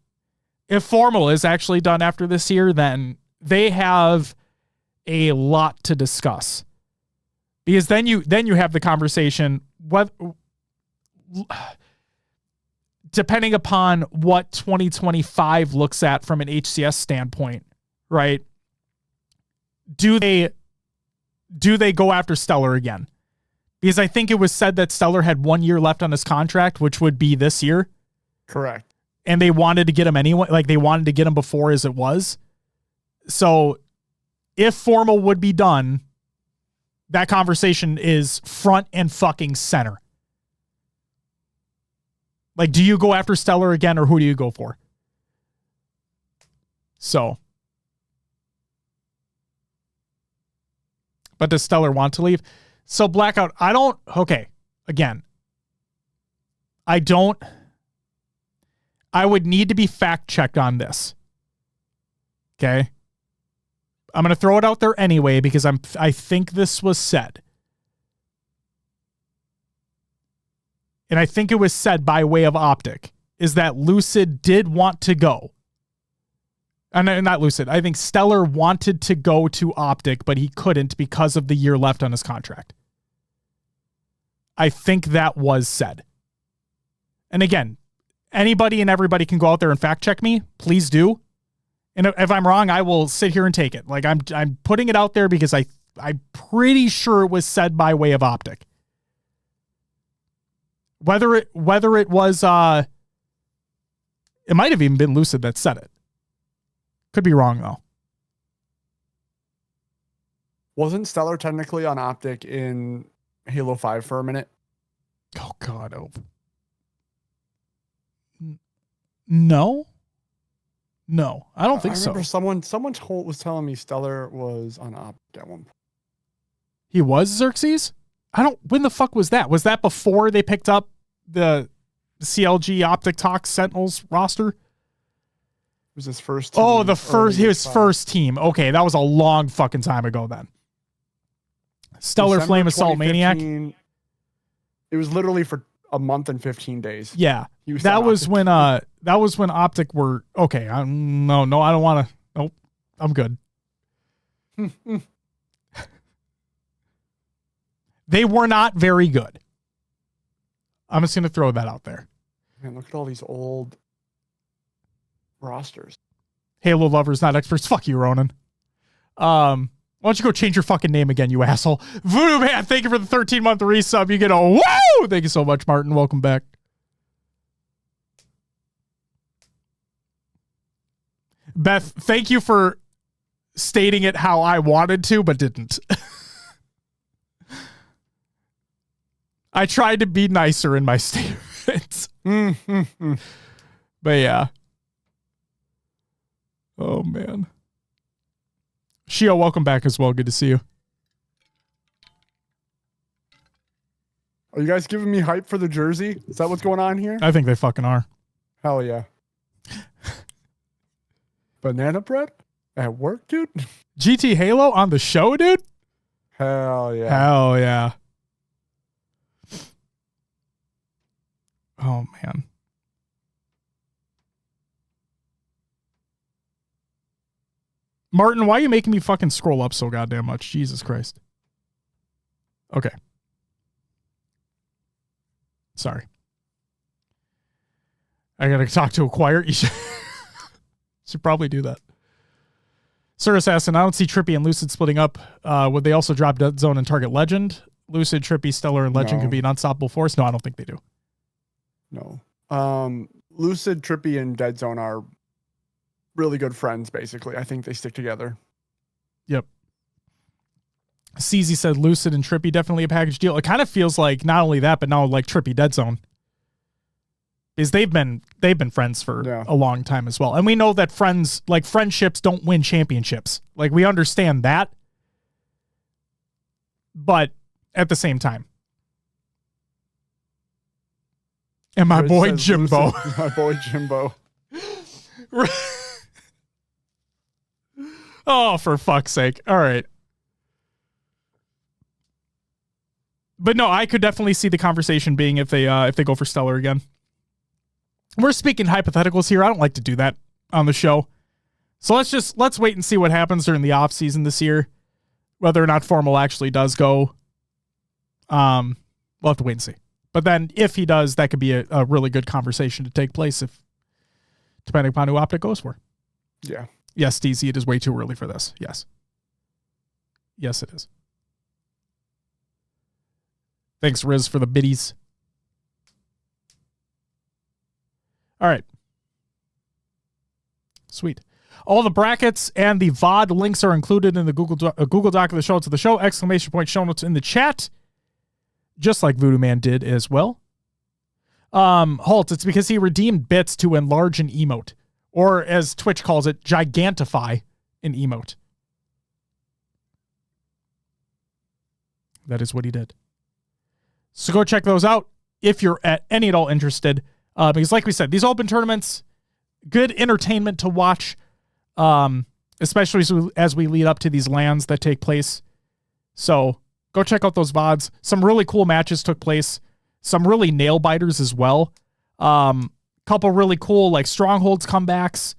if Formal is actually done after this year, then they have a lot to discuss, because then you have the conversation what. Depending upon what 2025 looks at from an HCS standpoint, right? Do they go after Stellar again? Because I think it was said that Stellar had 1 year left on his contract, which would be this year. Correct. And they wanted to get him anyway. Like, they wanted to get him before as it was. So if Formal would be done, that conversation is front and fucking center. Like, do you go after Stellar again, or who do you go for? So. But does Stellar want to leave? So, Blackout, again. I would need to be fact-checked on this. Okay? I'm going to throw it out there anyway, because I think this was said. And I think it was said by way of Optic, is that Lucid did want to go. And not Lucid. I think Stellar wanted to go to Optic, but he couldn't because of the year left on his contract. I think that was said. And again, anybody and everybody can go out there and fact check me. Please do. And if I'm wrong, I will sit here and take it. Like, I'm putting it out there because I'm pretty sure it was said by way of Optic. Whether it was, it might have even been Lucid that said it. Could be wrong, though. Wasn't Stellar technically on Optic in Halo 5 for a minute? Oh, God. No, I don't think so. I remember someone was telling me Stellar was on Optic at one point. He was Xerxes? When the fuck was that? Was that before they picked up the CLG Optic Talk Sentinels roster? It was his first team. Oh, his first team. Okay, that was a long fucking time ago then. Stellar December Flame Assault Maniac. It was literally for a month and 15 days. Yeah. That was when Optic were okay. No, I don't want to. Nope. I'm good. They were not very good. I'm just going to throw that out there. Man, look at all these old rosters. Halo lovers, not experts. Fuck you, Ronan. Why don't you go change your fucking name again, you asshole? Voodoo Man, thank you for the 13-month resub. You get a woo! Thank you so much, Martin. Welcome back. Beth, thank you for stating it how I wanted to, but didn't. I tried to be nicer in my statements. But yeah. Oh, man. Shio, welcome back as well. Good to see you. Are you guys giving me hype for the jersey? Is that what's going on here? I think they fucking are. Hell yeah. Banana bread at work, dude? GT Halo on the show, dude? Hell yeah. Hell yeah. Oh, man. Martin, why are you making me fucking scroll up so goddamn much? Jesus Christ. Okay. Sorry. I gotta talk to a choir. You should probably do that. Sir Assassin, I don't see Trippy and Lucid splitting up. Would they also drop Dead Zone and target Legend? Lucid, Trippy, Stellar, and Legend could be an unstoppable force. No, I don't think they do. No. Lucid, Trippy, and Dead Zone are really good friends, basically. I think they stick together. Yep. CZ said Lucid and Trippy definitely a package deal. It kind of feels like not only that, but now like Trippy Dead Zone. Is they've been friends for a long time as well. And we know that friendships don't win championships. Like, we understand that. But at the same time. And my boy Jimbo. My boy Jimbo. Oh, for fuck's sake. All right. But no, I could definitely see the conversation being if they go for Stellar again. We're speaking hypotheticals here. I don't like to do that on the show. So let's wait and see what happens during the off season this year. Whether or not Formal actually does go. We'll have to wait and see. But then if he does, that could be a really good conversation to take place depending upon who Optic goes for. Yeah. Yes, DC, it is way too early for this. Yes. Yes, it is. Thanks, Riz, for the biddies. All right. Sweet. All the brackets and the VOD links are included in the Google Doc of the show notes of the show. Exclamation point show notes in the chat. Just like Voodoo Man did as well. Halt, it's because he redeemed bits to enlarge an emote. Or as Twitch calls it, gigantify an emote. That is what he did. So go check those out if you're at any at all interested. Because like we said, these open tournaments, good entertainment to watch, especially as we lead up to these LANs that take place. So go check out those VODs. Some really cool matches took place. Some really nail biters as well. Couple really cool like Strongholds comebacks.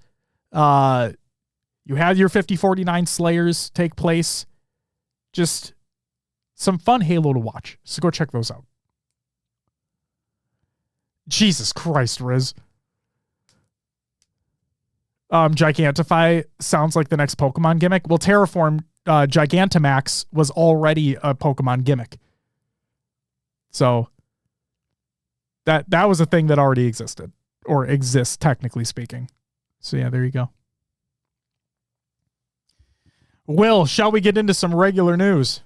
You had your 50-49 Slayers take place. Just some fun Halo to watch. So go check those out. Jesus Christ, Riz. Gigantify sounds like the next Pokemon gimmick. Well, Terraform Gigantamax was already a Pokemon gimmick. So that was a thing that already existed. Or exists, technically speaking. So yeah, there you go. Will, shall we get into some regular news?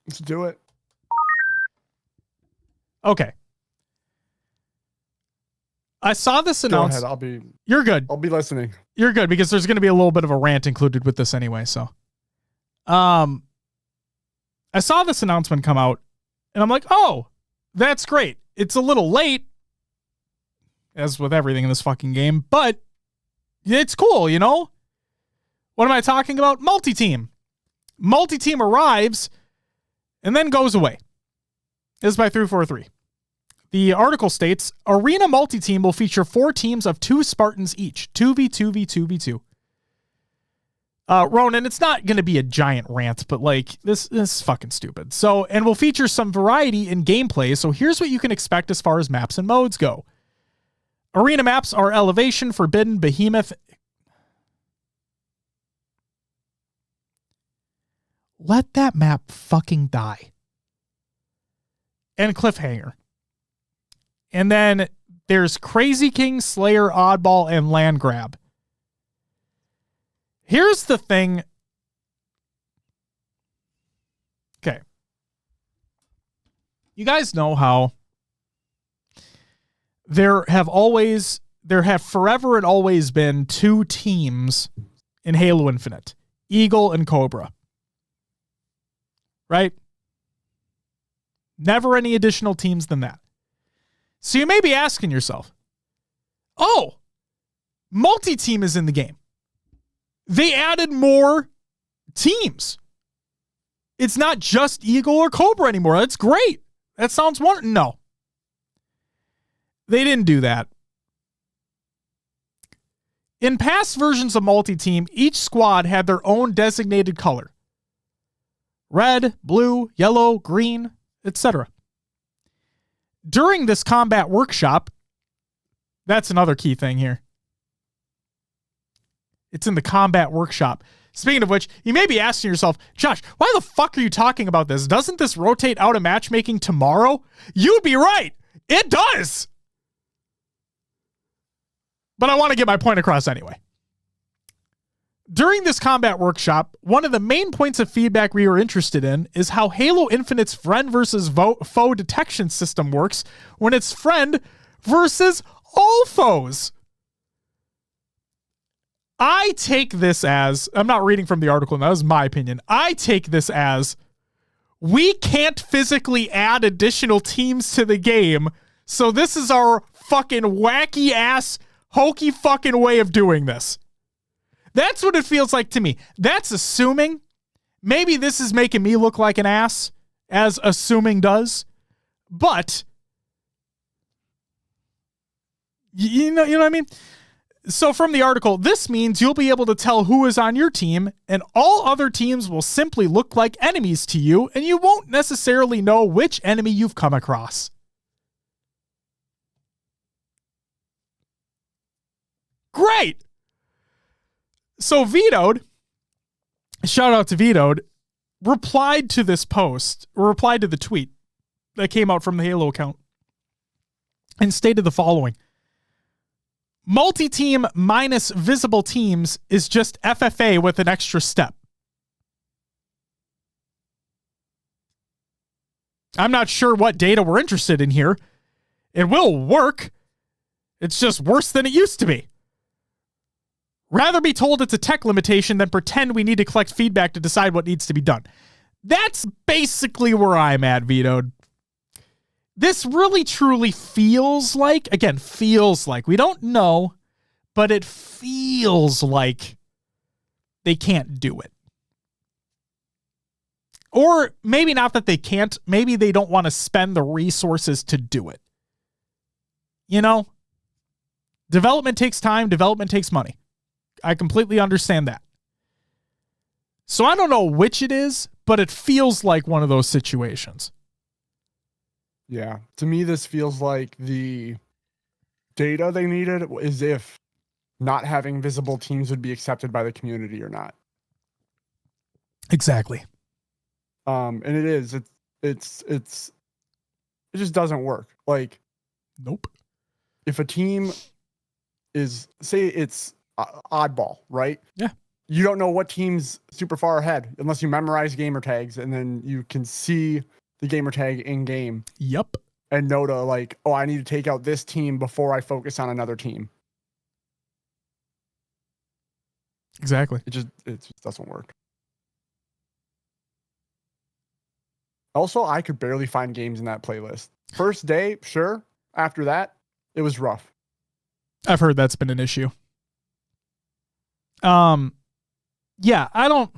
Let's do it. Okay. I saw this announced. Go ahead. You're good. I'll be listening. You're good because there's going to be a little bit of a rant included with this anyway. So, I saw this announcement come out, and I'm like, oh, that's great. It's a little late, as with everything in this fucking game, but it's cool, you know? What am I talking about? Multi-team. Multi-team arrives and then goes away. This is by 343. The article states, Arena Multi-Team will feature 4 teams of 2 Spartans each. 2v2v2v2. Ronan, it's not going to be a giant rant, but like, this is fucking stupid. So, and we'll feature some variety in gameplay, so here's what you can expect as far as maps and modes go. Arena maps are Elevation, Forbidden, Behemoth. Let that map fucking die. And Cliffhanger. And then there's Crazy King, Slayer, Oddball, and Land Grab. Here's the thing. Okay. You guys know how there have forever and always been 2 teams in Halo Infinite. Eagle and Cobra. Right? Never any additional teams than that. So you may be asking yourself, oh, multi-team is in the game. They added more teams. It's not just Eagle or Cobra anymore. That's great. That sounds wonderful. No. They didn't do that. In past versions of multi-team, each squad had their own designated color. Red, blue, yellow, green, etc. During this combat workshop, that's another key thing here. It's in the combat workshop. Speaking of which, you may be asking yourself, Josh, why the fuck are you talking about this? Doesn't this rotate out of matchmaking tomorrow? You'd be right. It does. But I want to get my point across anyway. During this combat workshop, one of the main points of feedback we were interested in is how Halo Infinite's friend versus foe detection system works when it's friend versus all foes. I take this as, I'm not reading from the article, and that was my opinion. I take this as, we can't physically add additional teams to the game, so this is our fucking wacky ass, hokey fucking way of doing this. That's what it feels like to me. That's assuming. Maybe this is making me look like an ass, as assuming does. But, you know what I mean? So from the article, this means you'll be able to tell who is on your team, and all other teams will simply look like enemies to you, and you won't necessarily know which enemy you've come across. Great! So Vetoed, shout out to Vetoed, replied to this post, or replied to the tweet that came out from the Halo account, and stated the following. Multi-team minus visible teams is just FFA with an extra step. I'm not sure what data we're interested in here. It will work. It's just worse than it used to be. Rather be told it's a tech limitation than pretend we need to collect feedback to decide what needs to be done. That's basically where I'm at, Vetoed. This really truly feels like, we don't know, but it feels like they can't do it. Or maybe not that they can't, maybe they don't want to spend the resources to do it. You know, development takes time, development takes money. I completely understand that. So I don't know which it is, but it feels like one of those situations. Yeah. To me, this feels like the data they needed is if not having visible teams would be accepted by the community or not. Exactly. And it is. It just doesn't work. Like, nope. If a team is, say it's oddball, right? Yeah. You don't know what team's super far ahead unless you memorize gamer tags, and then you can see the gamer tag in game. Yep. And know to like, oh, I need to take out this team before I focus on another team. Exactly. It just doesn't work. Also, I could barely find games in that playlist. First day, sure. After that, it was rough. I've heard that's been an issue. Yeah, I don't.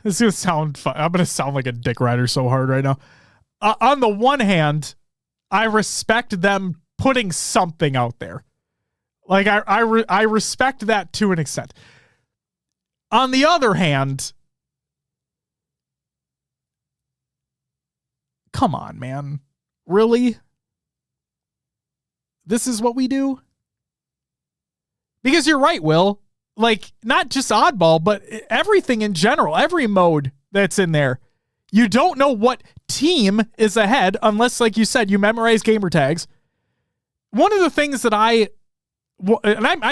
This is gonna sound fun. I'm gonna sound like a dick rider so hard right now. On the one hand, I respect them putting something out there. Like I respect that to an extent. On the other hand, come on, man. Really? This is what we do? Because you're right, Will. Like, not just oddball, but everything in general, every mode that's in there. You don't know what team is ahead unless, like you said, you memorize gamer tags. One of the things that I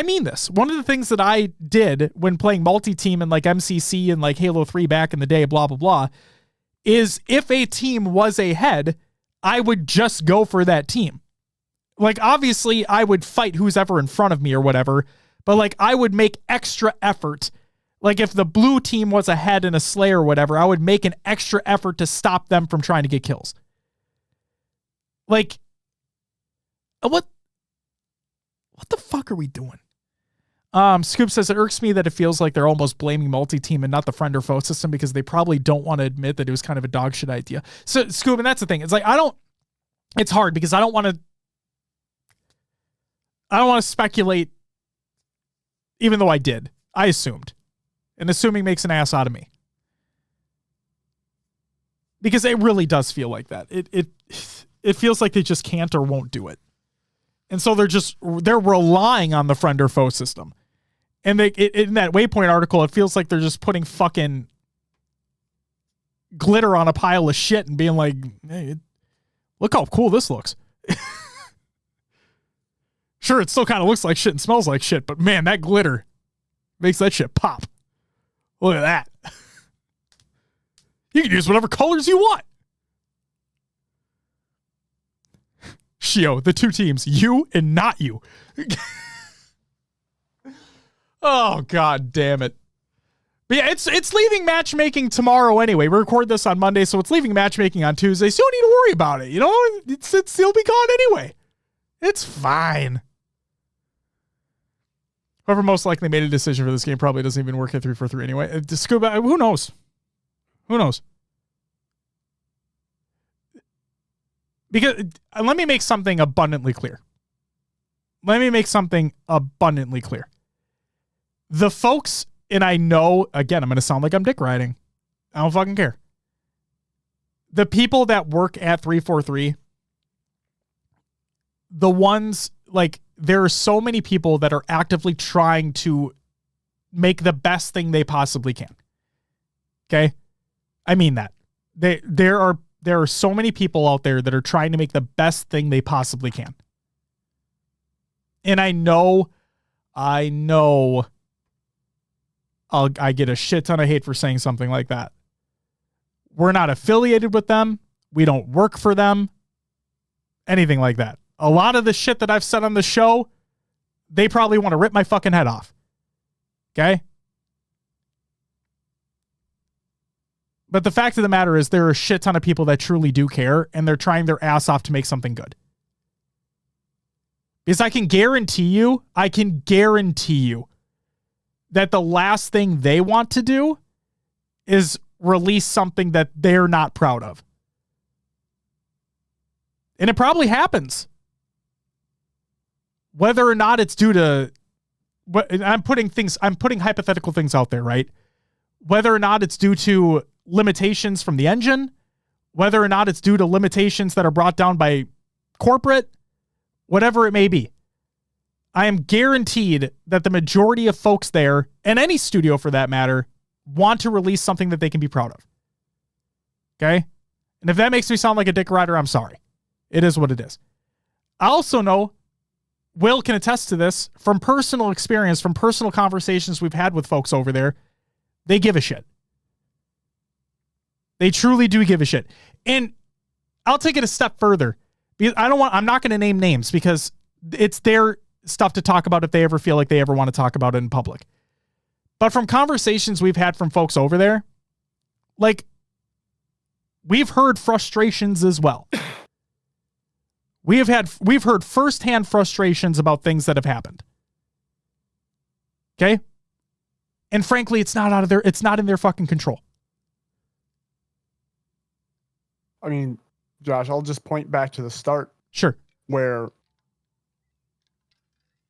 mean this, one of the things that I did when playing multi-team in like MCC and like Halo 3 back in the day, blah, blah, blah, is if a team was ahead, I would just go for that team. Like, obviously, I would fight who's ever in front of me or whatever, but like, I would make extra effort. Like, if the blue team was ahead in a Slayer or whatever, I would make an extra effort to stop them from trying to get kills. Like, what the fuck are we doing? Scoop says it irks me that it feels like they're almost blaming multi-team and not the friend or foe system because they probably don't want to admit that it was kind of a dog shit idea. So, Scoop, and that's the thing. It's like, it's hard because I don't want to speculate, even though I did. I assumed. And assuming makes an ass out of me. Because it really does feel like that. It feels like they just can't or won't do it. And so they're relying on the friend or foe system. And in that Waypoint article, it feels like they're just putting fucking glitter on a pile of shit and being like, hey, look how cool this looks. Sure, it still kind of looks like shit and smells like shit, but man, that glitter makes that shit pop. Look at that. You can use whatever colors you want. Shio, the two teams, you and not you. Oh, God damn it. But yeah, it's leaving matchmaking tomorrow anyway. We record this on Monday, so it's leaving matchmaking on Tuesday, so you don't need to worry about it. You know, it'll be gone anyway. It's fine. Whoever most likely made a decision for this game probably doesn't even work at 343 anyway. Scuba, who knows? Who knows? Because let me make something abundantly clear. The folks, and I know, again, I'm going to sound like I'm dick riding. I don't fucking care. The people that work at 343, the ones, like, there are so many people that are actively trying to make the best thing they possibly can. Okay? I mean that. There are so many people out there that are trying to make the best thing they possibly can. And I know I get a shit ton of hate for saying something like that. We're not affiliated with them. We don't work for them. Anything like that. A lot of the shit that I've said on the show, they probably want to rip my fucking head off. Okay? But the fact of the matter is there are a shit ton of people that truly do care, and they're trying their ass off to make something good. Because I can guarantee you that the last thing they want to do is release something that they're not proud of. And it probably happens. Whether or not it's due to, I'm putting hypothetical things out there, right? Whether or not it's due to limitations from the engine, whether or not it's due to limitations that are brought down by corporate, whatever it may be. I am guaranteed that the majority of folks there, and any studio for that matter, want to release something that they can be proud of. Okay? And if that makes me sound like a dick rider, I'm sorry. It is what it is. I also know, Will can attest to this, from personal experience, from personal conversations we've had with folks over there, they give a shit. They truly do give a shit. And I'll take it a step further. Because I'm not going to name names because it's their stuff to talk about if they ever feel like they ever want to talk about it in public. But from conversations we've had from folks over there, like, we've heard frustrations as well. We've heard firsthand frustrations about things that have happened. Okay? And frankly, it's not in their fucking control. I mean, Josh, I'll just point back to the start. Sure. Where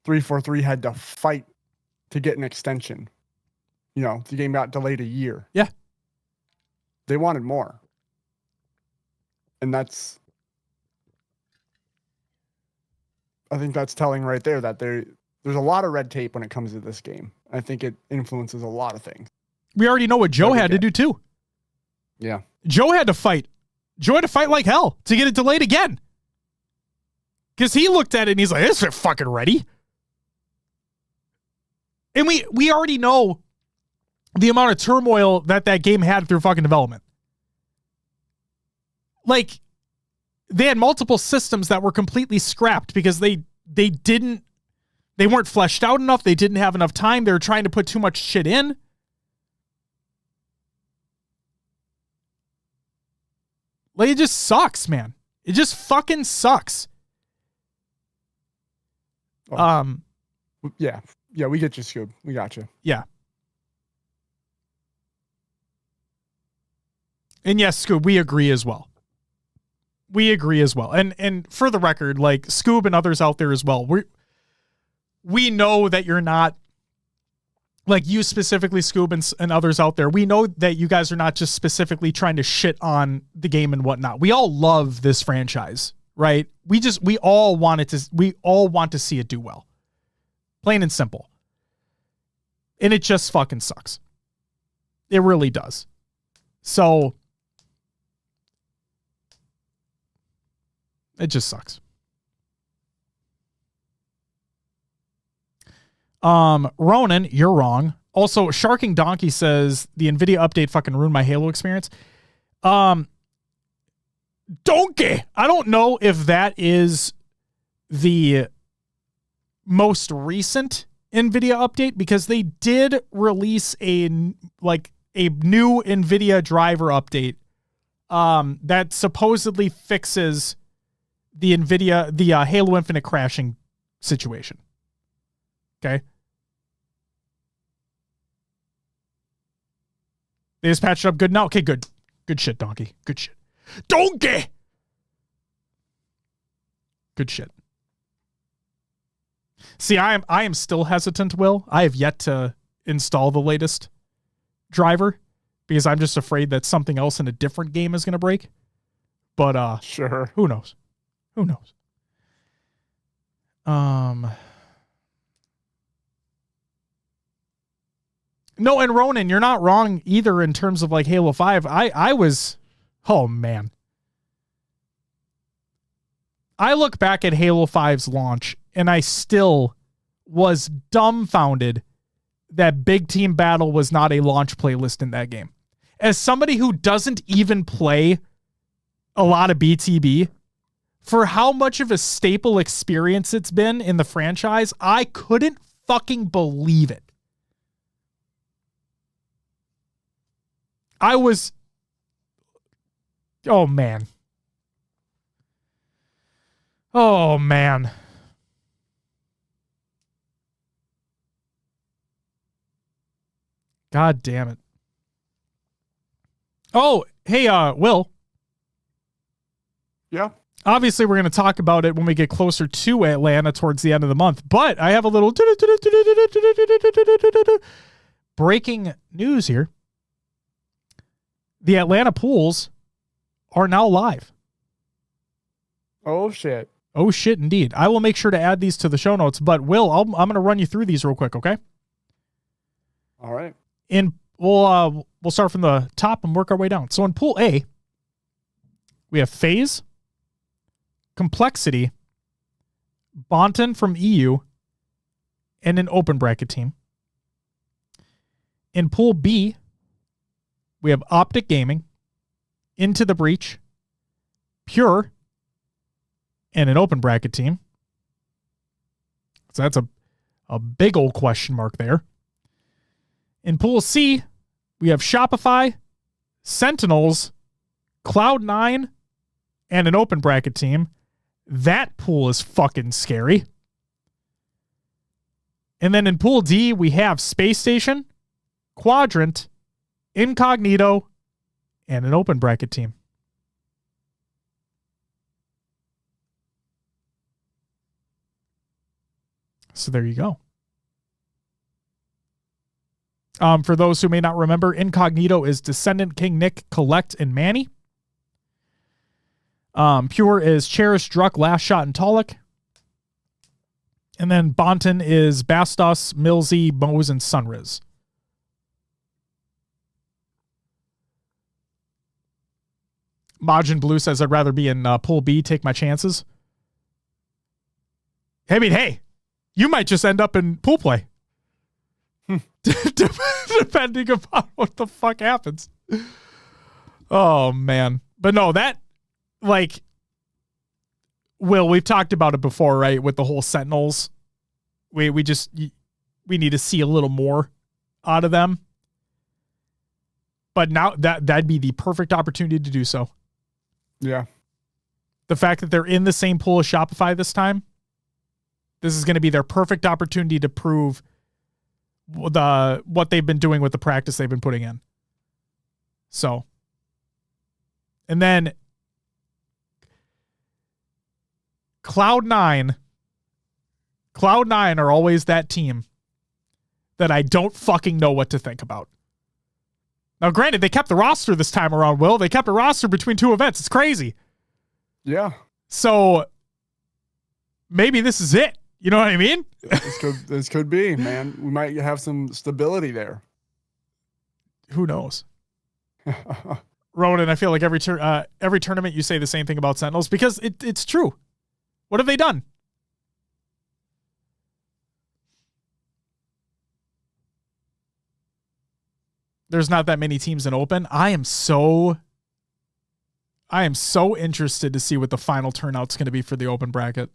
343 had to fight to get an extension. You know, the game got delayed a year. Yeah. They wanted more. And I think that's telling right there that there's a lot of red tape when it comes to this game. I think it influences a lot of things. We already know what Joe had to do too. Yeah. Joe had to fight. Joe had to fight like hell to get it delayed again. Because he looked at it and he's like, this is fucking ready. And we already know the amount of turmoil that game had through fucking development. Like, they had multiple systems that were completely scrapped because they weren't fleshed out enough. They didn't have enough time. They were trying to put too much shit in. Like, it just sucks, man. It just fucking sucks. Yeah. Yeah, we get you, Scoob. We got you. Yeah. And yes, Scoob, we agree as well. And for the record, like, Scoob and others out there as well, we know that you're not, like, you specifically, Scoob, and others out there, we know that you guys are not just specifically trying to shit on the game and whatnot. We all love this franchise, right? We all want to see it do well. Plain and simple. And it just fucking sucks. It really does. So it just sucks. Ronan, you're wrong. Also, Sharking Donkey says the NVIDIA update fucking ruined my Halo experience. Donkey! I don't know if that is the most recent NVIDIA update, because they did release a new NVIDIA driver update that supposedly fixes the Halo Infinite crashing situation. Okay. They just patched it up good now. Okay, good. Good shit, Donkey. Good shit. Donkey! Good shit. See, I am still hesitant, Will. I have yet to install the latest driver because I'm just afraid that something else in a different game is going to break. But sure. Who knows? Who knows? No, and Ronan, you're not wrong either in terms of like Halo 5. I was, oh man. I look back at Halo 5's launch and I still was dumbfounded that Big Team Battle was not a launch playlist in that game. As somebody who doesn't even play a lot of BTB, for how much of a staple experience it's been in the franchise, I couldn't fucking believe it. I was, oh man. Oh man. God damn it. Oh, hey, Will. Yeah. Obviously, we're going to talk about it when we get closer to Atlanta towards the end of the month, but I have a little breaking news here. The Atlanta pools are now live. Oh, shit. Oh, shit, indeed. I will make sure to add these to the show notes, but Will, I'm going to run you through these real quick, okay? All right. We'll start from the top and work our way down. So in Pool A, we have FaZe, Complexity, Bonton from EU, and an open bracket team. In Pool B, we have Optic Gaming, Into the Breach, Pure, and an open bracket team. So that's a big old question mark there. In Pool C, we have Shopify, Sentinels, Cloud9, and an open bracket team. That pool is fucking scary. And then in Pool D, we have Space Station, Quadrant, Incognito, and an open bracket team. So there you go. For those who may not remember, Incognito is Descendant, King Nick, Collect, and Manny. Pure is Cherish, Druck, Last Shot, and Talik. And then Bonton is Bastos, Millsy, Mose, and Sunriz. Majin Blue says, I'd rather be in Pool B, take my chances. I mean, hey, you might just end up in pool play. Depending upon what the fuck happens. Oh, man. But no, that, like, Will, we've talked about it before, right? With the whole Sentinels. We need to see a little more out of them. But now that'd be the perfect opportunity to do so. Yeah. The fact that they're in the same pool as Shopify this time, this is going to be their perfect opportunity to prove what they've been doing with the practice they've been putting in. So, and then Cloud9 are always that team that I don't fucking know what to think about. Now, granted, they kept the roster this time around, Will. They kept a roster between two events. It's crazy. Yeah. So maybe this is it. You know what I mean? This could be, man. We might have some stability there. Who knows? Ronan, I feel like every tournament you say the same thing about Sentinels because it's true. What have they done? There's not that many teams in Open. I am so interested to see what the final turnout's going to be for the Open bracket.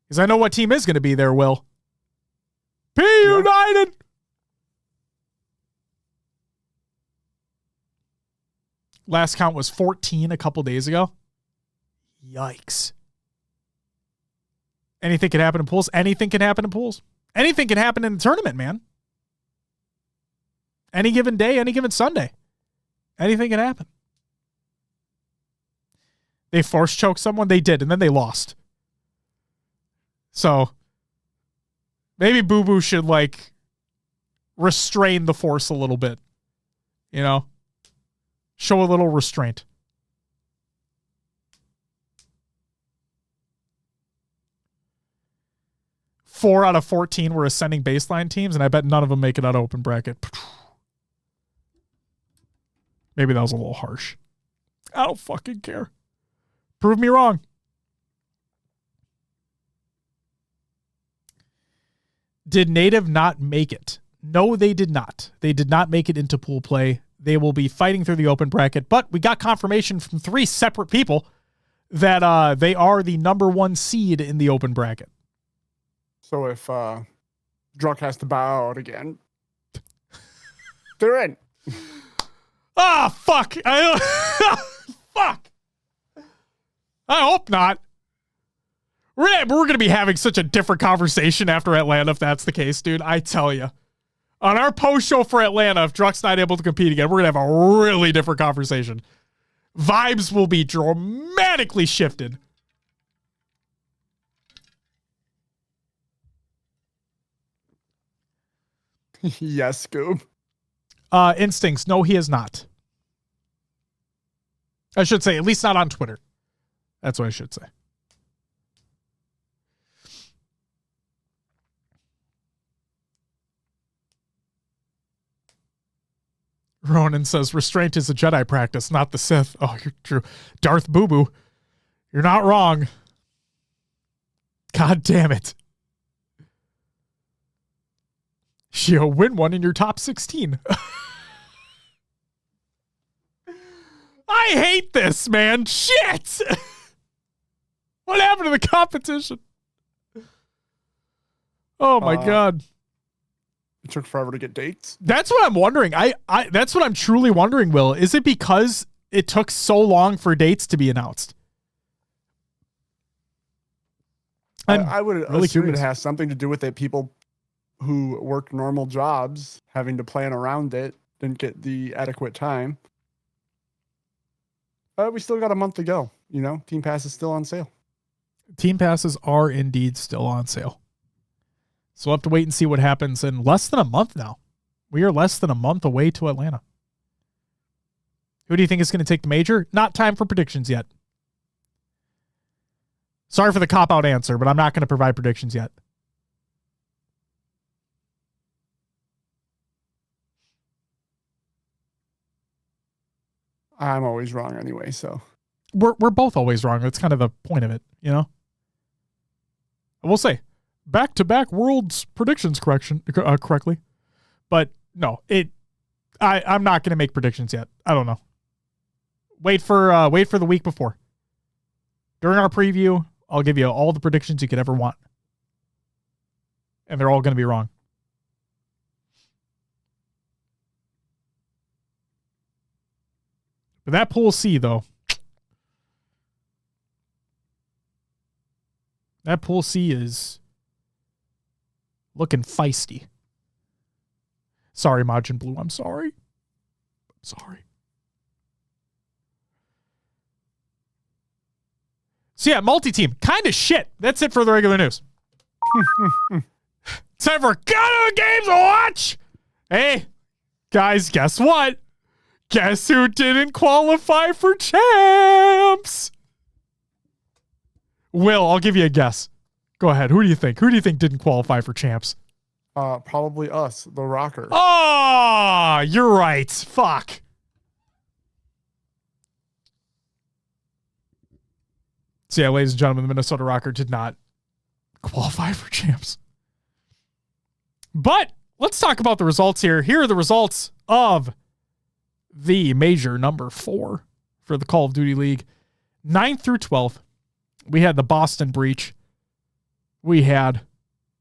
Because I know what team is going to be there, Will. P United! Last count was 14 a couple days ago. Yikes. Anything can happen in pools. Anything can happen in pools. Anything can happen in the tournament, man. Any given day, any given Sunday. Anything can happen. They force choked someone. They did, and then they lost. So maybe Boo Boo should restrain the force a little bit. You know? Show a little restraint. Four out of 14 were ascending baseline teams, and I bet none of them make it out of Open bracket. Maybe that was a little harsh. I don't fucking care. Prove me wrong. Did Native not make it? No, they did not. They did not make it into pool play. They will be fighting through the Open bracket, but we got confirmation from 3 separate people that they are the number 1 seed in the Open bracket. So if Drunk has to bow out again, they're in. Ah, fuck. Fuck. I hope not. We're going to be having such a different conversation after Atlanta if that's the case, dude. I tell you. On our post show for Atlanta, if Druck's not able to compete again, we're going to have a really different conversation. Vibes will be dramatically shifted. Yes, Scoob. Instincts. No, he is not. I should say, at least not on Twitter. That's what I should say. Ronan says, restraint is a Jedi practice, not the Sith. Oh, you're true. Darth Boo Boo. You're not wrong. God damn it. Shio, win one in your top 16. I hate this, man. Shit. What happened to the competition? Oh my God. It took forever to get dates. That's what I'm wondering. I that's what I'm truly wondering, Will. Is it because it took so long for dates to be announced? I would really assume curious. it has something to do with it. People who work normal jobs having to plan around it didn't get the adequate time. We still got a month to go. You know, Team Pass is still on sale. Team passes are indeed still on sale. So we'll have to wait and see what happens in less than a month now. We are less than a month away to Atlanta. Who do you think is going to take the major? Not time for predictions yet. Sorry for the cop-out answer, but I'm not going to provide predictions yet. I'm always wrong anyway, so. We're both always wrong. That's kind of the point of it, you know? I will say, back-to-back worlds predictions correctly. But no, I'm not going to make predictions yet. I don't know. Wait for the week before. During our preview, I'll give you all the predictions you could ever want. And they're all going to be wrong. But that pool C, though. That pool C is looking feisty. Sorry, Majin Blue. I'm sorry. So yeah, multi-team. Kind of shit. That's it for the regular news. Time for Got Games to Watch. Hey, guys, guess what? Guess who didn't qualify for champs? Will, I'll give you a guess. Go ahead. Who do you think? Who do you think didn't qualify for champs? Probably us, the Rocker. Oh, you're right. Fuck. So yeah, ladies and gentlemen, the Minnesota Rocker did not qualify for champs. But let's talk about the results here. Here are the results of the major number 4 for the Call of Duty League. 9th through 12th, we had the Boston Breach. We had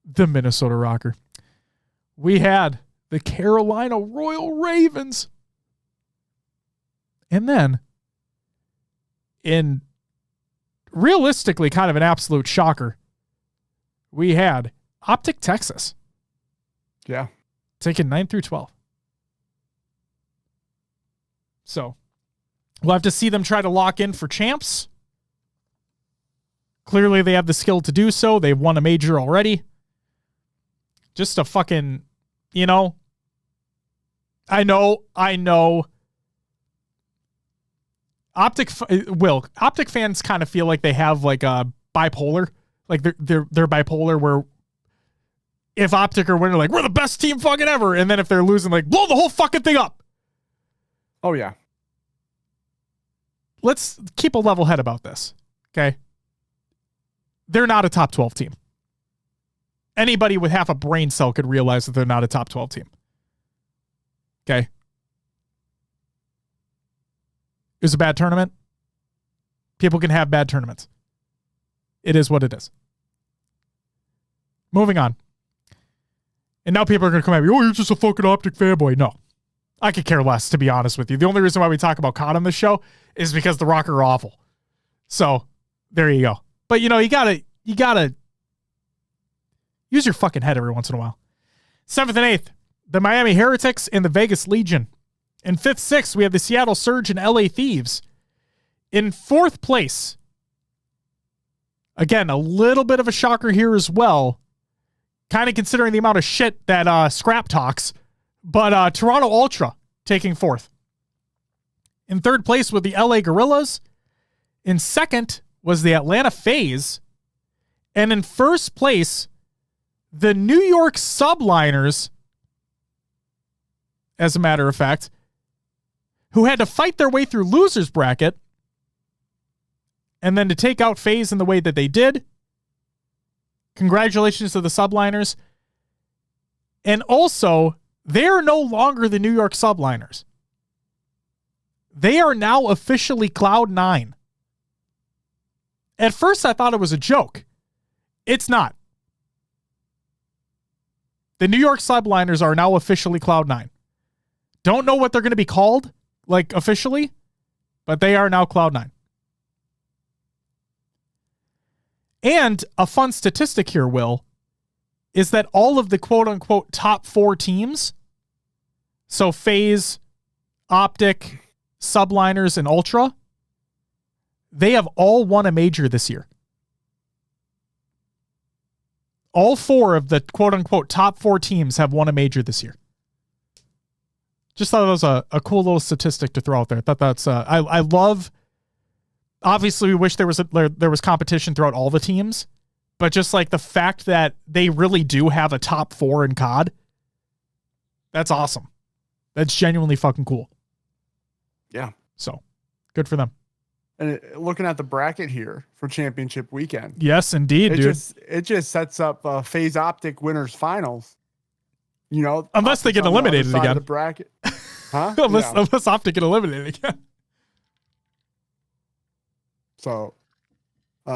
the Minnesota Rocker. We had the Carolina Royal Ravens. And then, in realistically kind of an absolute shocker, we had Optic Texas. Yeah. Taking 9 through 12. So, we'll have to see them try to lock in for champs. Clearly, they have the skill to do so. They've won a major already. Just a fucking, I know. Optic fans kind of feel like they have like a bipolar. Like they're bipolar where if Optic are winning, like, we're the best team fucking ever. And then if they're losing, like, blow the whole fucking thing up. Oh, yeah. Let's keep a level head about this. Okay. They're not a top 12 team. Anybody with half a brain cell could realize that they're not a top 12 team. Okay. It was a bad tournament. People can have bad tournaments. It is what it is. Moving on. And now people are going to come at me, oh, you're just a fucking Optic fanboy. No. I could care less, to be honest with you. The only reason why we talk about COD on this show is because the Rocker are awful. So, there you go. But, you gotta use your fucking head every once in a while. 7th and 8th, the Miami Heretics and the Vegas Legion. In 5th, 6th, we have the Seattle Surge and LA Thieves. In 4th place, again, a little bit of a shocker here as well, kind of considering the amount of shit that Scrap talks, but Toronto Ultra taking 4th. In 3rd place with the LA Gorillas. In 2nd was the Atlanta FaZe. And in 1st place, the New York Subliners, as a matter of fact, who had to fight their way through losers bracket and then to take out FaZe in the way that they did. Congratulations to the Subliners. And also, they are no longer the New York Subliners. They are now officially Cloud9. At first, I thought it was a joke. It's not. The New York Subliners are now officially Cloud9. Don't know what they're going to be called, like officially, but they are now Cloud9. And a fun statistic here, Will, is that all of the quote-unquote top 4 teams, so FaZe, Optic, Subliners, and Ultra, they have all won a major this year. All 4 of the quote-unquote top 4 teams have won a major this year. Just thought it was a cool little statistic to throw out there. I thought that's I love. Obviously, we wish there was competition throughout all the teams, but just like the fact that they really do have a top 4 in COD, that's awesome. That's genuinely fucking cool. Yeah. So, good for them. And looking at the bracket here for championship weekend. Yes, indeed, dude. It just sets up FaZe Optic winners finals. Unless they get eliminated again. The bracket. Huh? Unless Optic get eliminated again. So,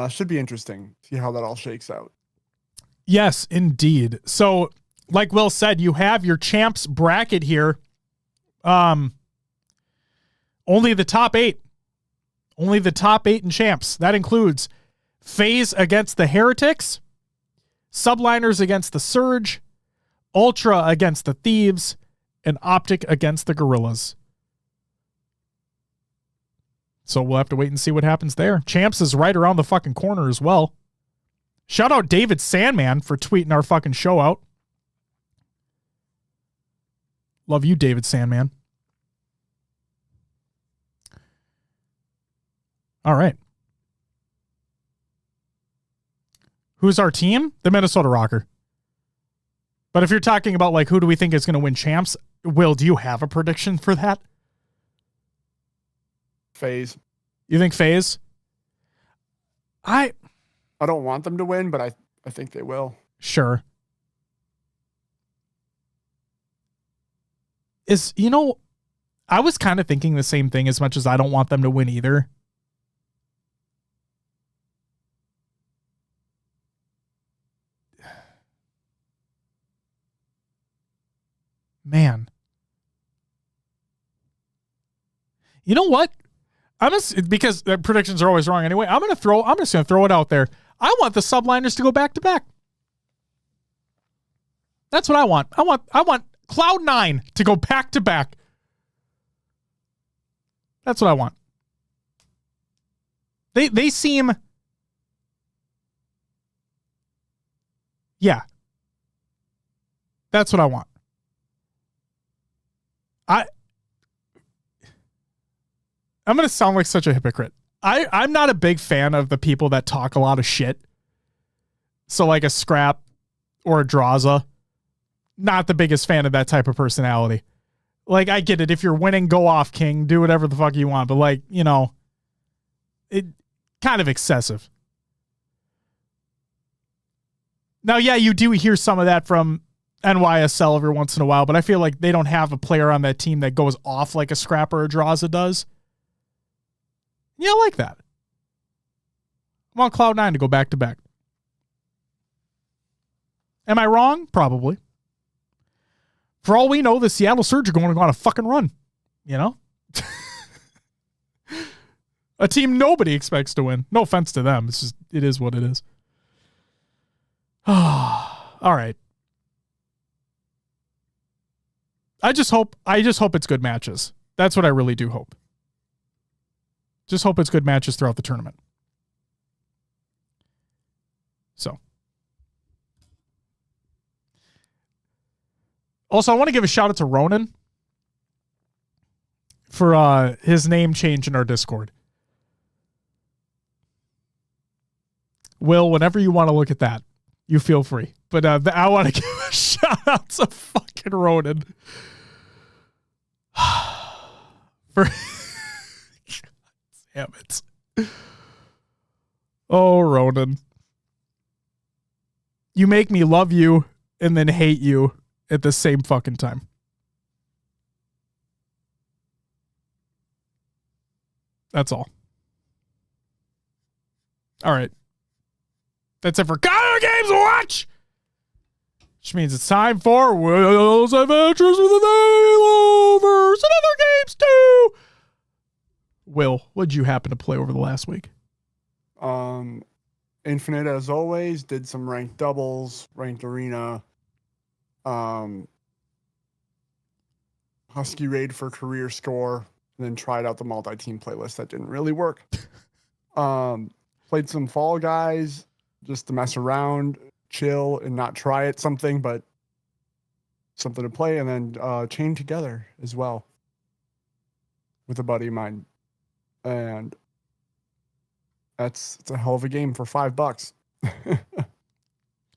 should be interesting. See how that all shakes out. Yes, indeed. So, like Will said, you have your champs bracket here. Only the top 8. Only the top 8 in champs. That includes FaZe against the Heretics, Subliners against the Surge, Ultra against the Thieves, and Optic against the Gorillas. So we'll have to wait and see what happens there. Champs is right around the fucking corner as well. Shout out David Sandman for tweeting our fucking show out. Love you, David Sandman. All right. Who's our team? The Minnesota Rocker. But if you're talking about like who do we think is going to win champs, Will, do you have a prediction for that? FaZe. You think FaZe? I don't want them to win, but I think they will. Sure. I was kind of thinking the same thing as much as I don't want them to win either. Man. You know what? Because predictions are always wrong anyway. I'm just going to throw it out there. I want the subliners to go back to back. That's what I want. I want Cloud9 to go back to back. That's what I want. They seem. Yeah. That's what I want. I'm going to sound like such a hypocrite. I'm not a big fan of the people that talk a lot of shit. So like a Scrap or a Draza, not the biggest fan of that type of personality. Like, I get it. If you're winning, go off, King. Do whatever the fuck you want. But like, it kind of excessive. Now, yeah, you do hear some of that from NYSL every once in a while, but I feel like they don't have a player on that team that goes off like a Scrap or a Draza does. Yeah, I like that. I want Cloud9 to go back to back. Am I wrong? Probably. For all we know, the Seattle Surge are going to go on a fucking run. A team nobody expects to win. No offense to them. It is what it is. All right. I just hope it's good matches. That's what I really do hope. Just hope it's good matches throughout the tournament. So. Also, I want to give a shout out to Ronan for his name change in our Discord. Will, whenever you want to look at that, you feel free. But I want to give a shout out to fucking Ronan. For damn it. Oh, Ronan. You make me love you and then hate you at the same fucking time. That's all. All right. That's it for Counter Games Watch! Which means it's time for Will's Adventures with the Nailovers and other games too! Will, what'd you happen to play over the last week? Infinite as always, did some ranked doubles, ranked arena, Husky raid for career score, and then tried out the multi-team playlist. That didn't really work. Played some Fall Guys just to mess around, chill, and not try it something, but something to play, and then Chain Together as well with a buddy of mine. And it's a hell of a game for $5.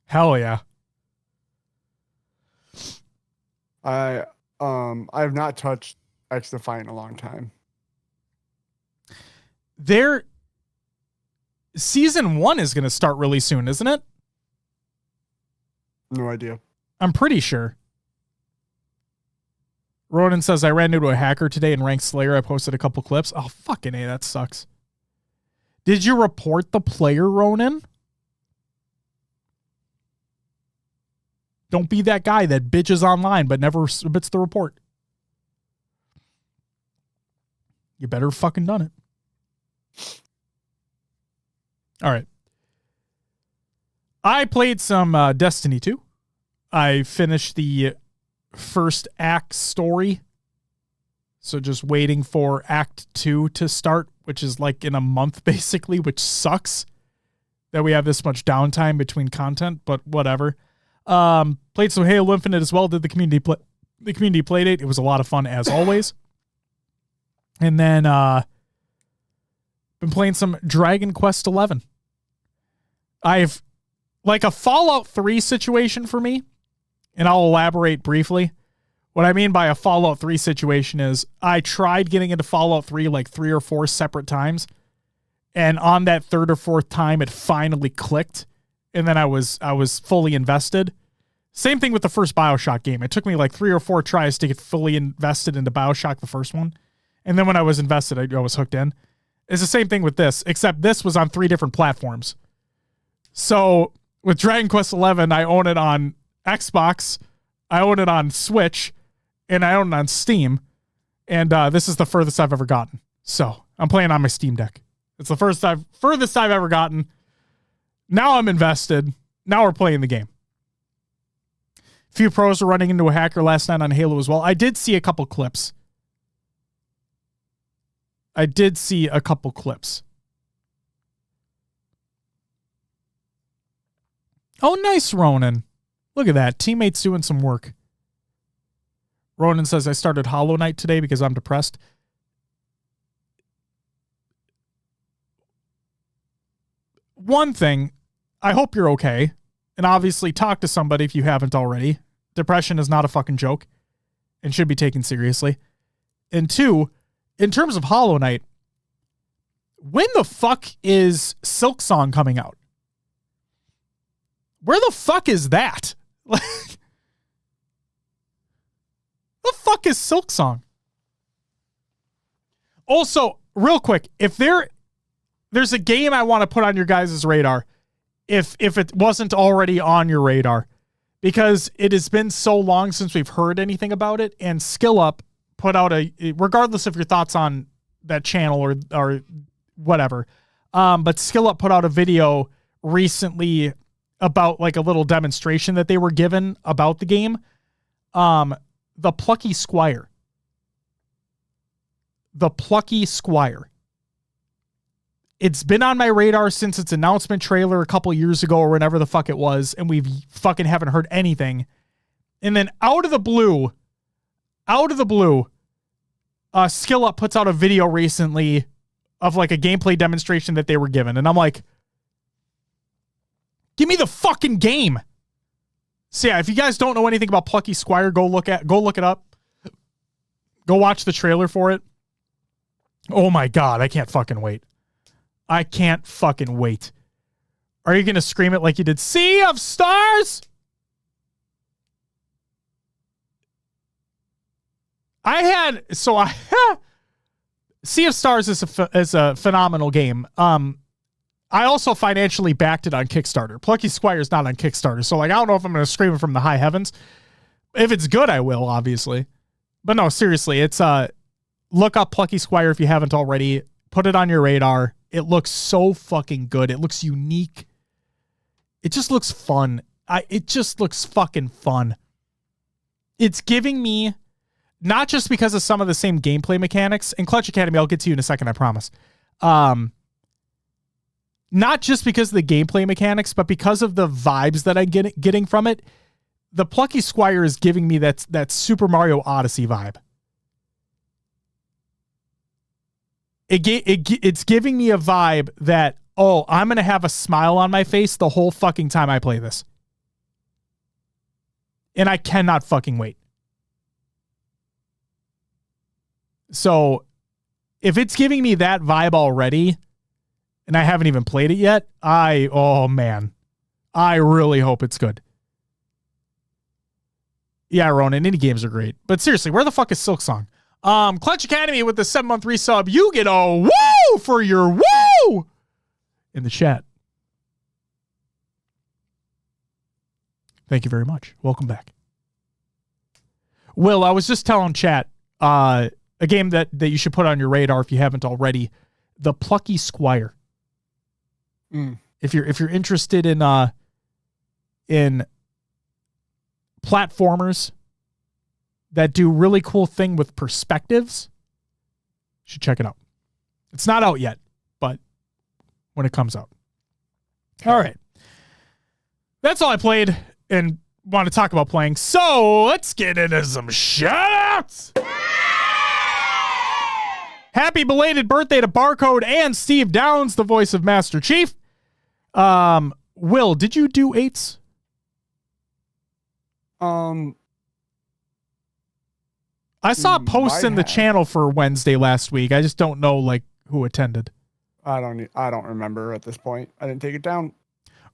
Hell yeah. I have not touched X Defiant in a long time. Their season 1 is going to start really soon, isn't it? No idea. I'm pretty sure. Ronan says, I ran into a hacker today in Ranked Slayer. I posted a couple clips. Oh, fucking A, that sucks. Did you report the player, Ronan? Don't be that guy that bitches online but never submits the report. You better have fucking done it. All right. I played some Destiny 2. I finished the first act story. So just waiting for Act 2 to start, which is like in a month basically, which sucks that we have this much downtime between content, but whatever. Played some Halo Infinite as well, did the community play date. It was a lot of fun as always. And then been playing some Dragon Quest XI. I've like a Fallout 3 situation for me, and I'll elaborate briefly. What I mean by a Fallout 3 situation is I tried getting into Fallout 3 like 3 or 4 separate times, and on that third or fourth time, it finally clicked, and then I was fully invested. Same thing with the first BioShock game. It took me like 3 or 4 tries to get fully invested into BioShock, the first one, and then when I was invested, I was hooked in. It's the same thing with this, except this was on 3 different platforms. So with Dragon Quest XI, I own it on Xbox, I own it on Switch, and I own it on Steam. And this is the furthest I've ever gotten. So I'm playing on my Steam Deck. It's the furthest I've ever gotten. Now I'm invested. Now we're playing the game. A few pros are running into a hacker last night on Halo as well. I did see a couple clips. Oh, nice, Ronan. Look at that. Teammates doing some work. Ronan says, I started Hollow Knight today because I'm depressed. One thing, I hope you're okay. And obviously talk to somebody if you haven't already. Depression is not a fucking joke and should be taken seriously. And 2, in terms of Hollow Knight, when the fuck is Silksong coming out? Where the fuck is that? Like, the fuck is Silksong? Also, real quick, if there's a game I want to put on your guys' radar, if it wasn't already on your radar, because it has been so long since we've heard anything about it, and SkillUp put out regardless of your thoughts on that channel or whatever, but SkillUp put out a video recently about like a little demonstration that they were given about the game. The Plucky Squire. It's been on my radar since its announcement trailer a couple years ago or whenever the fuck it was, and we fucking haven't heard anything. And then out of the blue, SkillUp puts out a video recently of like a gameplay demonstration that they were given, and I'm like, give me the fucking game. So yeah, if you guys don't know anything about Plucky Squire, go look it up. Go watch the trailer for it. Oh my God, I can't fucking wait. Are you going to scream it like you did Sea of Stars? Sea of Stars is a phenomenal game. I also financially backed it on Kickstarter. Plucky Squire is not on Kickstarter, so like I don't know if I'm going to scream it from the high heavens. If it's good, I will, obviously. But no, seriously, it's look up Plucky Squire if you haven't already. Put it on your radar. It looks so fucking good. It looks unique. It just looks fun. It just looks fucking fun. It's giving me, not just because of some of the same gameplay mechanics, and Clutch Academy, I'll get to you in a second, I promise. Not just because of the gameplay mechanics, but because of the vibes that I'm getting from it. The Plucky Squire is giving me that Super Mario Odyssey vibe. It's giving me a vibe that, oh, I'm going to have a smile on my face the whole fucking time I play this. And I cannot fucking wait. So if it's giving me that vibe already, and I haven't even played it yet, oh man, I really hope it's good. Yeah, Ronan, indie games are great. But seriously, where the fuck is Silksong? Clutch Academy with the 7-month resub. You get a woo for your woo in the chat. Thank you very much. Welcome back. Will, I was just telling chat, a game that you should put on your radar if you haven't already, the Plucky Squire. If you're interested in platformers that do really cool thing with perspectives, you should check it out. It's not out yet, but when it comes out. All right. That's all I played and want to talk about playing. So let's get into some shoutouts. Happy belated birthday to Barcode and Steve Downs, the voice of Master Chief. Will, did you do 8s? I saw posts in the channel for Wednesday last week. I just don't know like who attended. I don't remember at this point. I didn't take it down.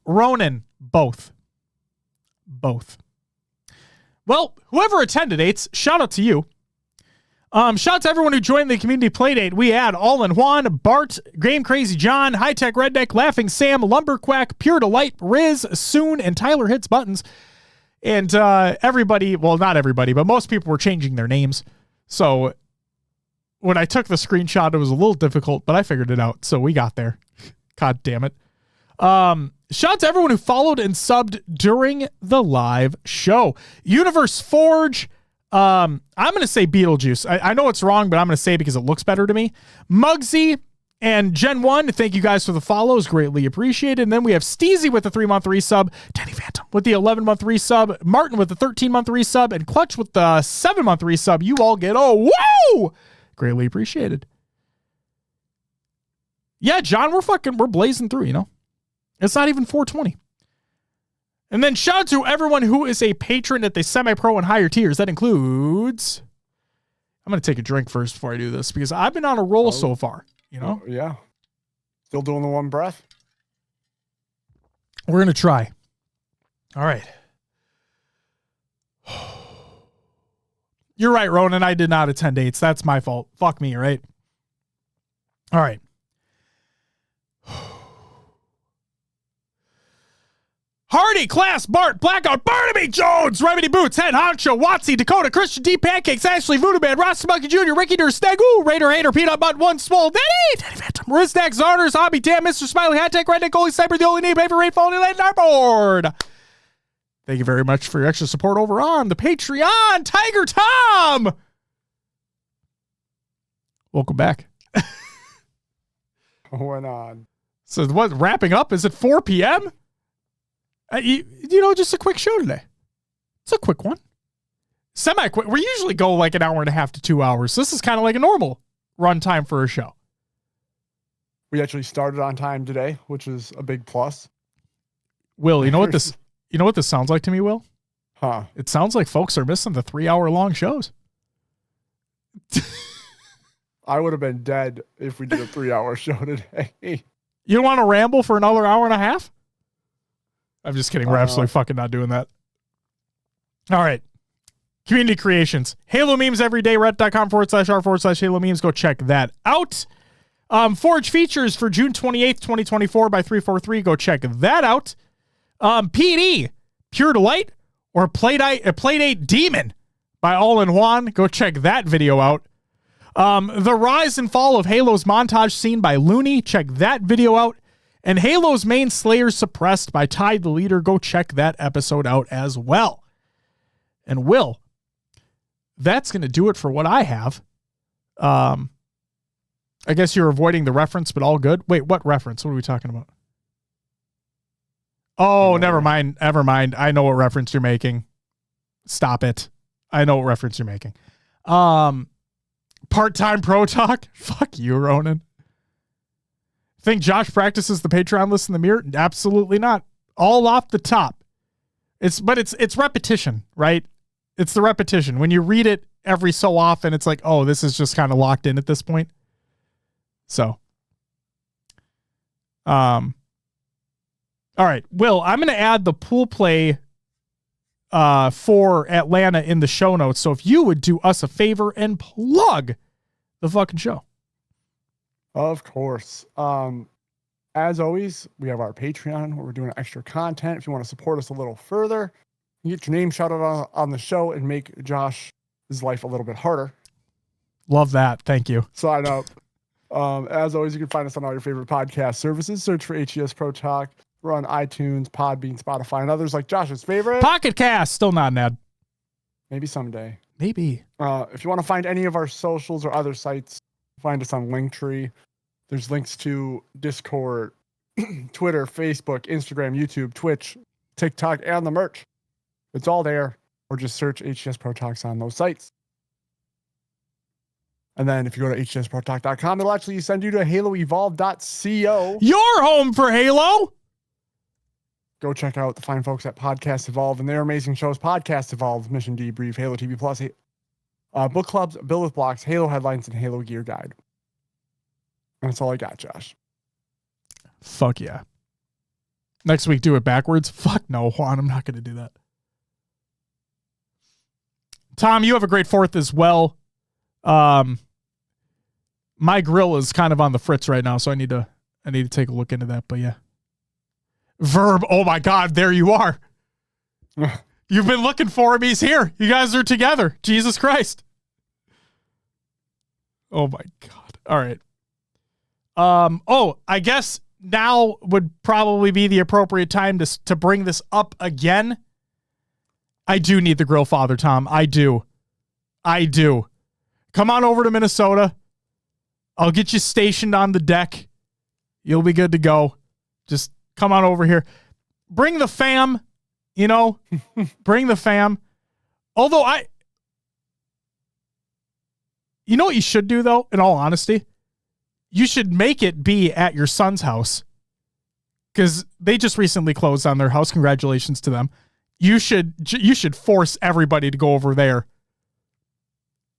Ronan, both. Well, whoever attended 8s, shout out to you. Shout out to everyone who joined the community playdate. We had All in Juan, Bart, Game Crazy John, High Tech Redneck, Laughing Sam, Lumberquack, Pure Delight, Riz, Soon, and Tyler Hits Buttons. And everybody, well, not everybody, but most people were changing their names. So when I took the screenshot, it was a little difficult, but I figured it out. So we got there. God damn it. Shout out to everyone who followed and subbed during the live show. Universe Forge. I'm going to say Beetlejuice. I know it's wrong, but I'm going to say it because it looks better to me. Muggsy and Gen 1, thank you guys for the follows. Greatly appreciated. And then we have Steezy with the 3-month resub, Danny Phantom with the 11-month resub, Martin with the 13-month resub, and Clutch with the 7-month resub. You all get, oh, whoa! Greatly appreciated. Yeah, John, we're blazing through, you know? It's not even 420. And then shout out to everyone who is a patron at the semi-pro and higher tiers. That includes... I'm going to take a drink first before I do this because I've been on a roll so far, you know? Yeah. Still doing the one breath? We're going to try. All right. You're right, Ronan. I did not attend 8s. That's my fault. Fuck me, right? All right. Hardy, Class, Bart, Blackout, Barnaby, Jones, Remedy Boots, Head Honcho, Watsy, Dakota, Christian D, Pancakes, Ashley, Voodoo Man, Rostermania Jr., Ricky Der, Snagoo, Raider, Hater, Peanut Butt, One Swole, Danny Phantom, Rizdak, Zarners, Hobby, Tam, Mr. Smiley, High Tech, Redneck, Goalie, Sniper, the only name, Paper, Rainfall, and Land, our board. Thank you very much for your extra support over on the Patreon, Tiger Tom. Welcome back. Going on. So what, wrapping up? Is it 4 p.m.? You know, just a quick show today. It's a quick one. Semi-quick. We usually go like an hour and a half to 2 hours. So this is kind of like a normal run time for a show. We actually started on time today, which is a big plus. Will, you know what this sounds like to me, Will? Huh? It sounds like folks are missing the 3-hour long shows. I would have been dead if we did a 3-hour show today. You don't want to ramble for another hour and a half? I'm just kidding. We're absolutely fucking not doing that. All right. Community creations. Halo memes every day. Reddit.com/r/Halo memes. Go check that out. Forge features for June 28th, 2024 by 343. Go check that out. PD, Pure Delight, or Playdate Demon by All in Juan. Go check that video out. The rise and fall of Halo's montage scene by Looney. Check that video out. And Halo's main Slayer suppressed by Tide the Leader. Go check that episode out as well. And Will, that's going to do it for what I have. I guess you're avoiding the reference, but all good. Wait, what reference? What are we talking about? Oh, never mind. I know what reference you're making. Stop it. I know what reference you're making. Part-time Pro Talk? Fuck you, Ronan. Think Josh practices the Patreon list in the mirror? Absolutely not. All off the top. It's repetition, right? It's the repetition. When you read it every so often, it's like, oh, this is just kind of locked in at this point. So, all right, Will, I'm going to add the pool play for Atlanta in the show notes. So if you would do us a favor and plug the fucking show. Of course. As always, we have our Patreon where we're doing extra content. If you want to support us a little further, you get your name shouted on the show and make Josh's life a little bit harder. Love that. Thank you. Sign up. As always, you can find us on all your favorite podcast services. Search for HCS Pro Talk. We're on iTunes, Podbean, Spotify, and others like Josh's favorite. Pocket Cast. Still not an ad. Maybe someday. Maybe. If you want to find any of our socials or other sites, find us on Linktree. There's links to Discord, Twitter, Facebook, Instagram, YouTube, Twitch, TikTok, and the merch. It's all there. Or just search HCS Pro Talks on those sites. And then if you go to hcsprotalk.com, it'll actually send you to haloevolve.co. Your home for Halo. go check out the fine folks at Podcast Evolve and their amazing shows, Podcast Evolve, Mission Debrief, Halo TV Plus, book clubs, Bill with Blocks, Halo Headlines, and Halo Gear Guide. And that's all I got, Josh. Fuck yeah. Next week, do it backwards? Fuck no, Juan. I'm not going to do that. Tom, you have a great 4th as well. My grill is kind of on the fritz right now, so I need to take a look into that. But yeah. Verb. Oh my God. There you are. You've been looking for him. He's here. You guys are together. Jesus Christ. Oh my God. All right. I guess now would probably be the appropriate time to bring this up again. I do need the grill father, Tom. I do. Come on over to Minnesota. I'll get you stationed on the deck. You'll be good to go. Just come on over here. Bring the fam, bring the fam. Although you know what you should do though, in all honesty? You should make it be at your son's house because they just recently closed on their house. Congratulations to them. You should force everybody to go over there.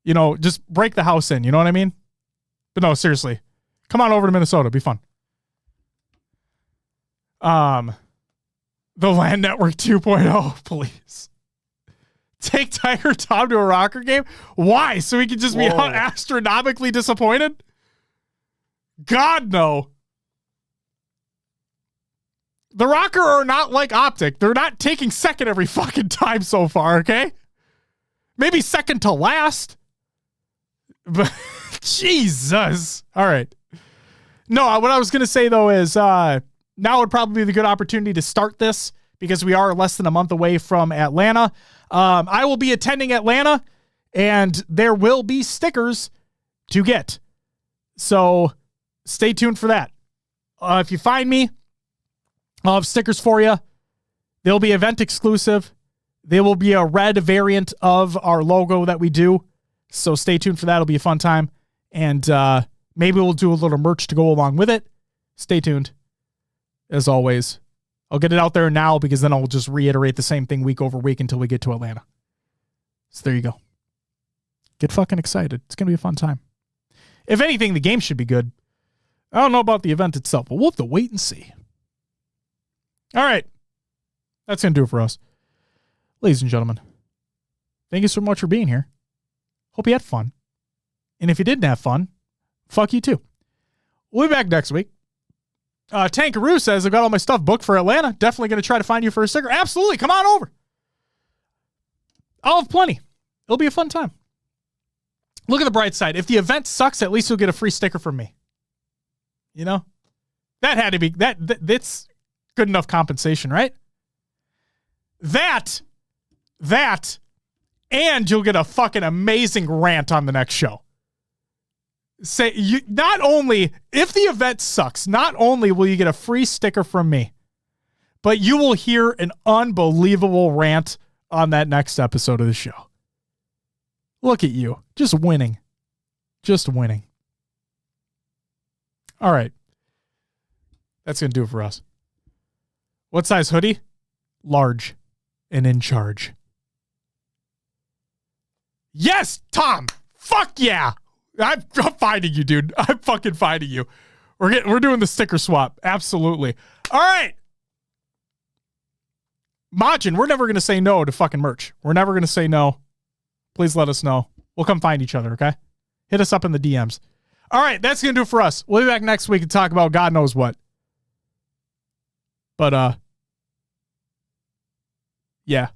Just break the house in. You know what I mean? But no, seriously, come on over to Minnesota. It'll be fun. The LAN Network 2.0, please. Take Tiger Tom to a Rocker game? Why? So he can just be astronomically disappointed? God, no. The Rocker are not like Optic. They're not taking second every fucking time so far, okay? Maybe second to last. But Jesus. All right. No, what I was going to say, though, is now would probably be the good opportunity to start this because we are less than a month away from Atlanta. I will be attending Atlanta, and there will be stickers to get. So stay tuned for that. If you find me, I'll have stickers for you. They'll be event exclusive. They will be a red variant of our logo that we do. So stay tuned for that. It'll be a fun time. And maybe we'll do a little merch to go along with it. Stay tuned. As always, I'll get it out there now because then I'll just reiterate the same thing week over week until we get to Atlanta. So there you go. Get fucking excited. It's going to be a fun time. If anything, the game should be good. I don't know about the event itself, but we'll have to wait and see. All right. That's going to do it for us. Ladies and gentlemen, thank you so much for being here. Hope you had fun. And if you didn't have fun, fuck you too. We'll be back next week. Tankaroo says, I've got all my stuff booked for Atlanta. Definitely going to try to find you for a sticker. Absolutely. Come on over. I'll have plenty. It'll be a fun time. Look at the bright side. If the event sucks, at least you'll get a free sticker from me. That had to be, that's good enough compensation, right? That, and you'll get a fucking amazing rant on the next show. Say you not only if the event sucks, not only will you get a free sticker from me, but you will hear an unbelievable rant on that next episode of the show. Look at you, just winning. All right. That's going to do it for us. What size hoodie? Large and in charge. Yes, Tom. Fuck yeah. I'm finding you, dude. I'm fucking finding you. We're doing the sticker swap. Absolutely. All right. Majin, we're never going to say no to fucking merch. We're never going to say no. Please let us know. We'll come find each other, okay? Hit us up in the DMs. All right, that's going to do it for us. We'll be back next week and talk about God knows what. But, yeah.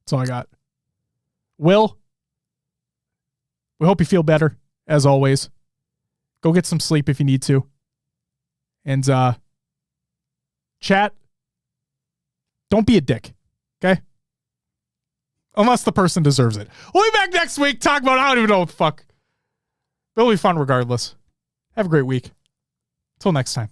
That's all I got. Will, we hope you feel better, as always. Go get some sleep if you need to. And, chat, don't be a dick, okay? Unless the person deserves it. We'll be back next week, talk about, I don't even know what the fuck. It'll be fun regardless. Have a great week. Till next time.